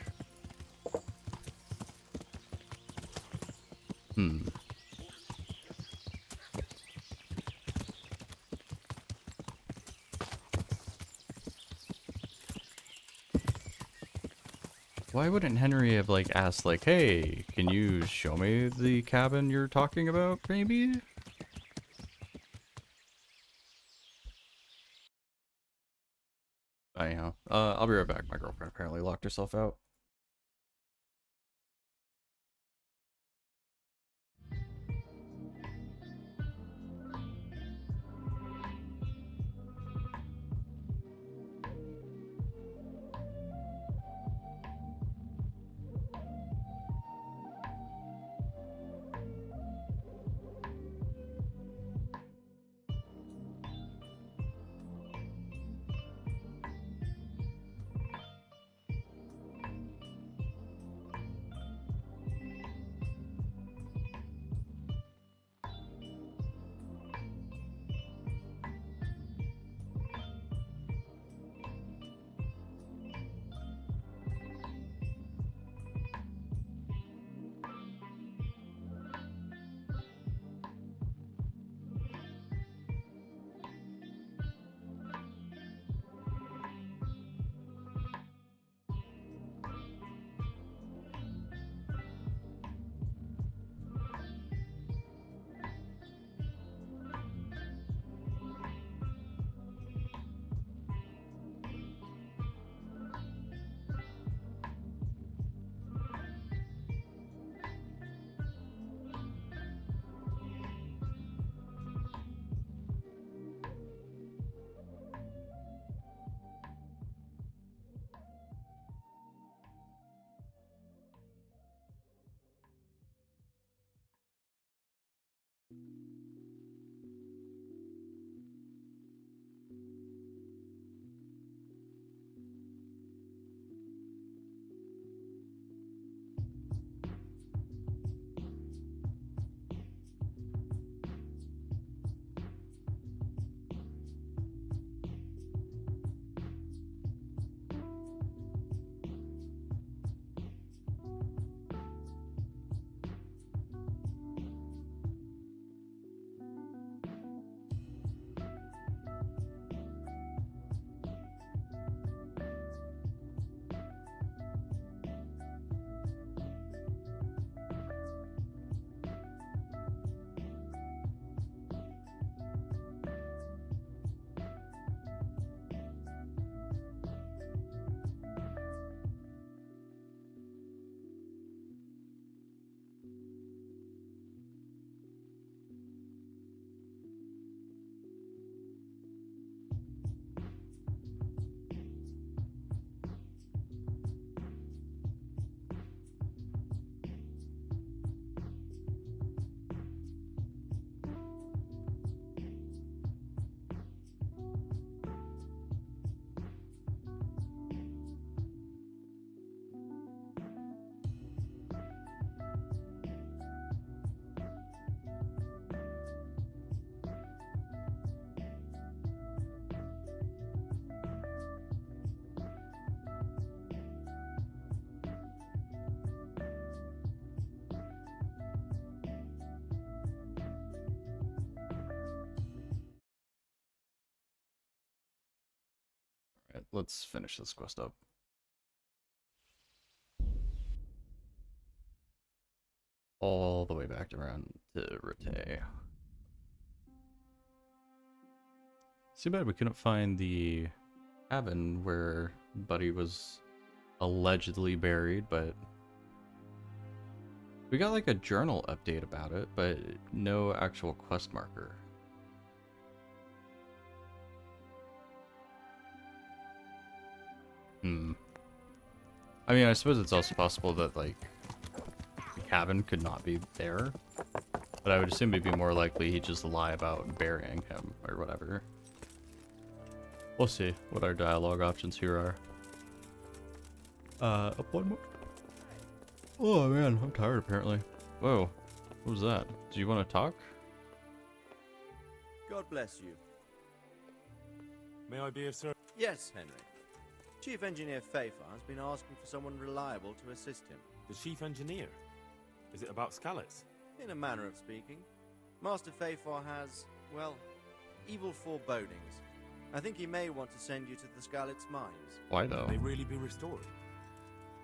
Why wouldn't Henry have, like, asked, like, hey, can you show me the cabin you're talking about, maybe? Anyhow, I'll be right back. My girlfriend apparently locked herself out. Alright, let's finish this quest up. All the way back around to Rete. Too bad we couldn't find the cabin where Buddy was allegedly buried, but we got like a journal update about it, but no actual quest marker. I mean, I suppose it's also possible that like the cabin could not be there, but I would assume it'd be more likely he'd just lie about burying him or whatever. We'll see what our dialogue options here are. Up one more. Oh man, I'm tired apparently. Whoa, what was that? Do you want to talk? God bless you. May I be of service? Yes, Henry. Chief Engineer Pfeiffer has been asking for someone reliable to assist him. The Chief Engineer? Is it about Skalitz? In a manner of speaking. Master Pfeiffer has, well, evil forebodings. I think he may want to send you to the Skalitz mines. Why though? Can they really be restored?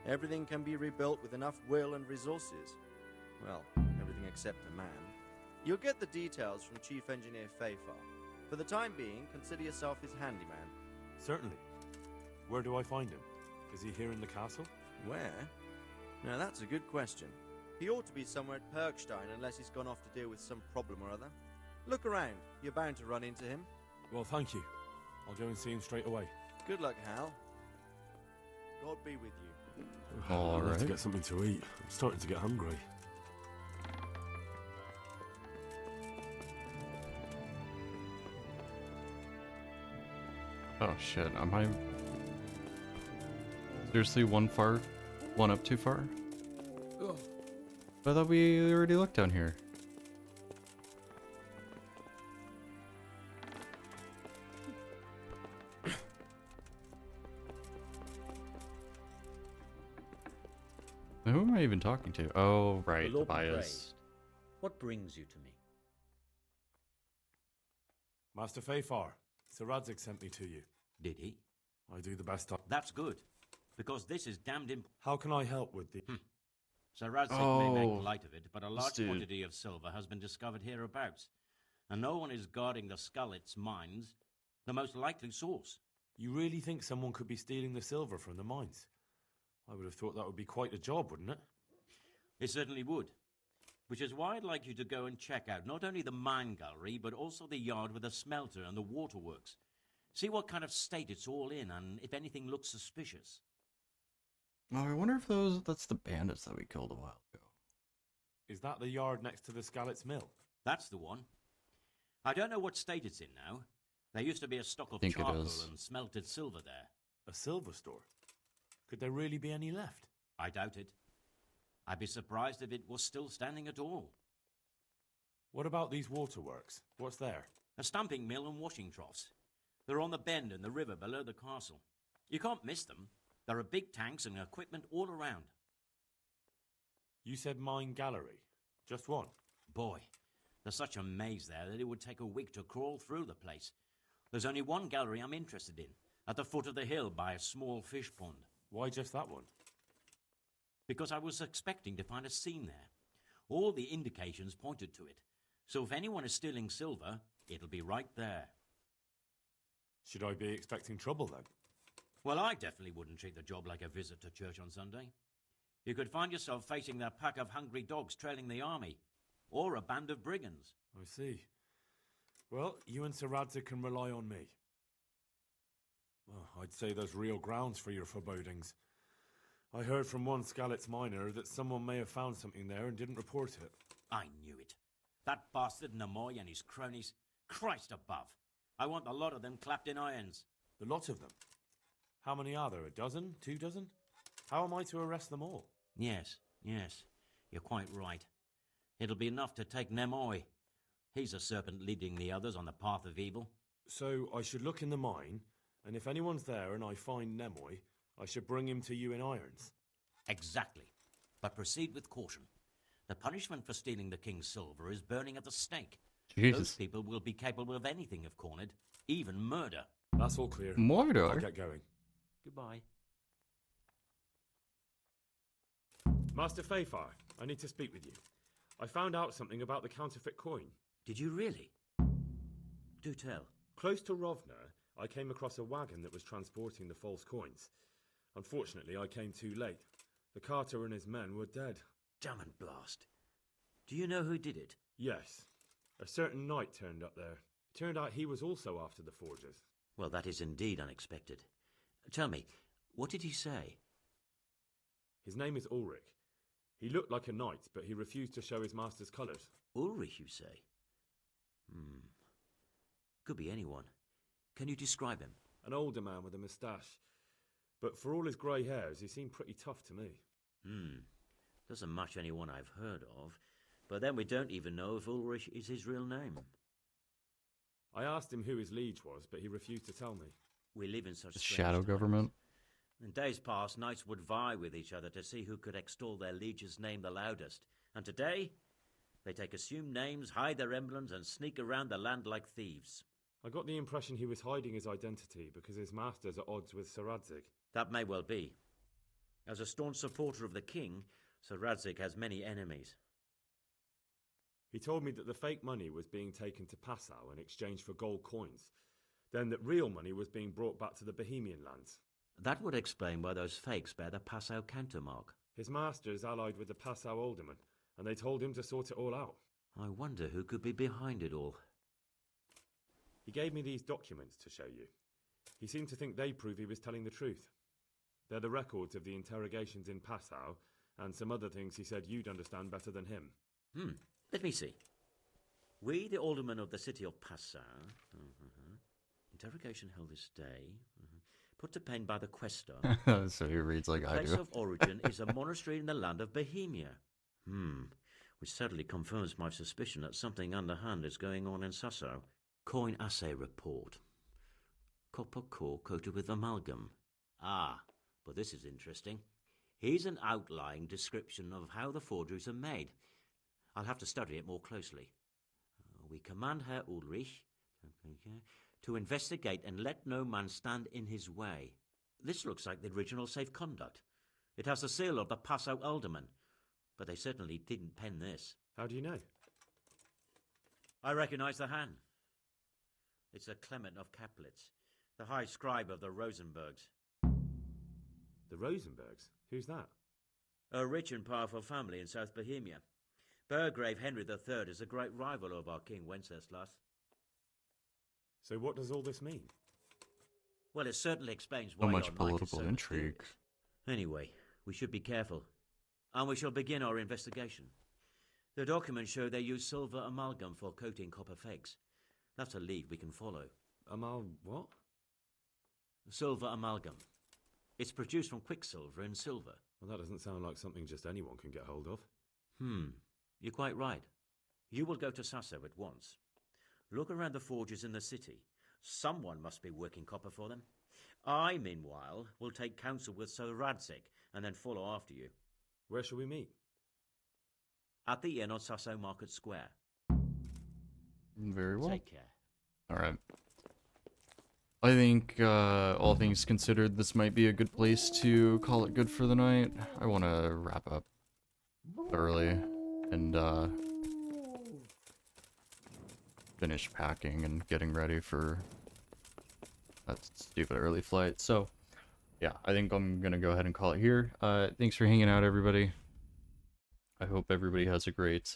Everything can be rebuilt with enough will and resources. Well, everything except a man. You'll get the details from Chief Engineer Pfeiffer. For the time being, consider yourself his handyman. Certainly. Where do I find him? Is he here in the castle? Where? Now that's a good question. He ought to be somewhere at Perkstein unless he's gone off to deal with some problem or other. Look around. You're bound to run into him. Well, thank you. I'll go and see him straight away. Good luck, Hal. God be with you. All I'll have to right. get something to eat. I'm starting to get hungry. Oh shit, am I seriously one up too far? Ugh. I thought we already looked down here. Who am I even talking to? Oh, right, The Lord be Tobias. praised. What brings you to me? Master Pfeiffer, Sir Radzig sent me to you. Did he? I do the best I... That's good, because this is damned important. How can I help with the... Sir Radzig may Oh, make light of it, but a large dude. quantity of silver has been discovered hereabouts, and no one is guarding the Skalitz mines, the most likely source. You really think someone could be stealing the silver from the mines? I would have thought that would be quite a job, wouldn't it? It certainly would. Which is why I'd like you to go and check out not only the mine gallery, but also the yard with the smelter and the waterworks. See what kind of state it's all in, and if anything looks suspicious. Oh, I wonder if that's the bandits that we killed a while ago. Is that the yard next to the Skalitz mill? That's the one. I don't know what state it's in now. There used to be a stock of Think it charcoal is. and smelted silver there. A silver store? Could there really be any left? I doubt it. I'd be surprised if it was still standing at all. What about these waterworks? What's there? A stamping mill and washing troughs. They're on the bend in the river below the castle. You can't miss them. There are big tanks and equipment all around. You said mine gallery. Just one? Boy, there's such a maze there that it would take a week to crawl through the place. There's only one gallery I'm interested in, at the foot of the hill by a small fish pond. Why just that one? Because I was expecting to find a scene there. All the indications pointed to it. So if anyone is stealing silver, it'll be right there. Should I be expecting trouble then? Well, I definitely wouldn't treat the job like a visit to church on Sunday. You could find yourself facing that pack of hungry dogs trailing the army, or a band of brigands. I see. Well, you and Sir Radzig can rely on me. Well, I'd say there's real grounds for your forebodings. I heard from one Skalitz miner that someone may have found something there and didn't report it. I knew it. That bastard Namoy and his cronies. Christ above. I want the lot of them clapped in irons. The lot of them? How many are there? A dozen? 2 dozen? How am I to arrest them all? Yes. You're quite right. It'll be enough to take Nemoy. He's a serpent leading the others on the path of evil. So I should look in the mine, and if anyone's there and I find Nemoy, I should bring him to you in irons. Exactly. But proceed with caution. The punishment for stealing the king's silver is burning at the stake. Those Jesus. people will be capable of anything if cornered, even murder. That's all clear. Mordor? I'll get going. Goodbye. Master Fayfar, I need to speak with you. I found out something about the counterfeit coin. Did you really? Do tell. Close to Rovna, I came across a wagon that was transporting the false coins. Unfortunately, I came too late. The carter and his men were dead. Damn and blast. Do you know who did it? Yes. A certain knight turned up there. It turned out he was also after the forgers. Well, that is indeed unexpected. Tell me, what did he say? His name is Ulrich. He looked like a knight, but he refused to show his master's colours. Ulrich, you say? Could be anyone. Can you describe him? An older man with a moustache. But for all his grey hairs, he seemed pretty tough to me. Doesn't match anyone I've heard of. But then we don't even know if Ulrich is his real name. I asked him who his liege was, but he refused to tell me. We live in such The strange shadow times. government. In days past, knights would vie with each other to see who could extol their liege's name the loudest. And today, they take assumed names, hide their emblems, and sneak around the land like thieves. I got the impression he was hiding his identity because his master's at odds with Sir Radzig. That may well be. As a staunch supporter of the king, Sir Radzig has many enemies. He told me that the fake money was being taken to Passau in exchange for gold coins, then that real money was being brought back to the Bohemian lands. That would explain why those fakes bear the Passau countermark. His master is allied with the Passau alderman, and they told him to sort it all out. I wonder who could be behind it all. He gave me these documents to show you. He seemed to think they prove he was telling the truth. They're the records of the interrogations in Passau, and some other things he said you'd understand better than him. Let me see. We, the aldermen of the city of Passau. Interrogation held this day. Put to pen by the questor. So he reads like the I place do. of origin is a monastery in the land of Bohemia. Which certainly confirms my suspicion that something underhand is going on in Sasso. Coin assay report. Copper core coated with amalgam. But this is interesting. Here's an outline description of how the forgeries are made. I'll have to study it more closely. We command Herr Ulrich to investigate and let no man stand in his way. This looks like the original safe conduct. It has the seal of the Passau alderman, but they certainly didn't pen this. How do you know? I recognize the hand. It's a Clement of Kaplitz, the high scribe of the Rosenbergs. The Rosenbergs? Who's that? A rich and powerful family in South Bohemia. Burgrave Henry III is a great rival of our King Wenceslas. So what does all this mean? Well, it certainly explains So why much your knight is political so intrigue. mysterious. Anyway, we should be careful. And we shall begin our investigation. The documents show they use silver amalgam for coating copper fakes. That's a lead we can follow. What? Silver amalgam. It's produced from quicksilver and silver. Well, that doesn't sound like something just anyone can get hold of. You're quite right. You will go to Sasso at once. Look around the forges in the city. Someone must be working copper for them. I, meanwhile, will take counsel with Sir Radzig and then follow after you. Where shall we meet? At the inn on Sasso Market Square. Very well. Take care. All right. I think, all things considered, this might be a good place to call it good for the night. I want to wrap up early and finish packing and getting ready for that stupid early flight. So, yeah, I think I'm going to go ahead and call it here. Thanks for hanging out, everybody. I hope everybody has a great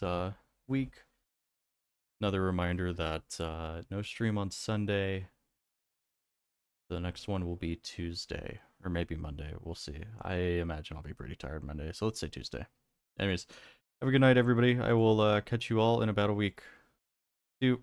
week. Another reminder that no stream on Sunday. The next one will be Tuesday, or maybe Monday. We'll see. I imagine I'll be pretty tired Monday, so let's say Tuesday. Anyways, have a good night, everybody. I will catch you all in about a week. See you.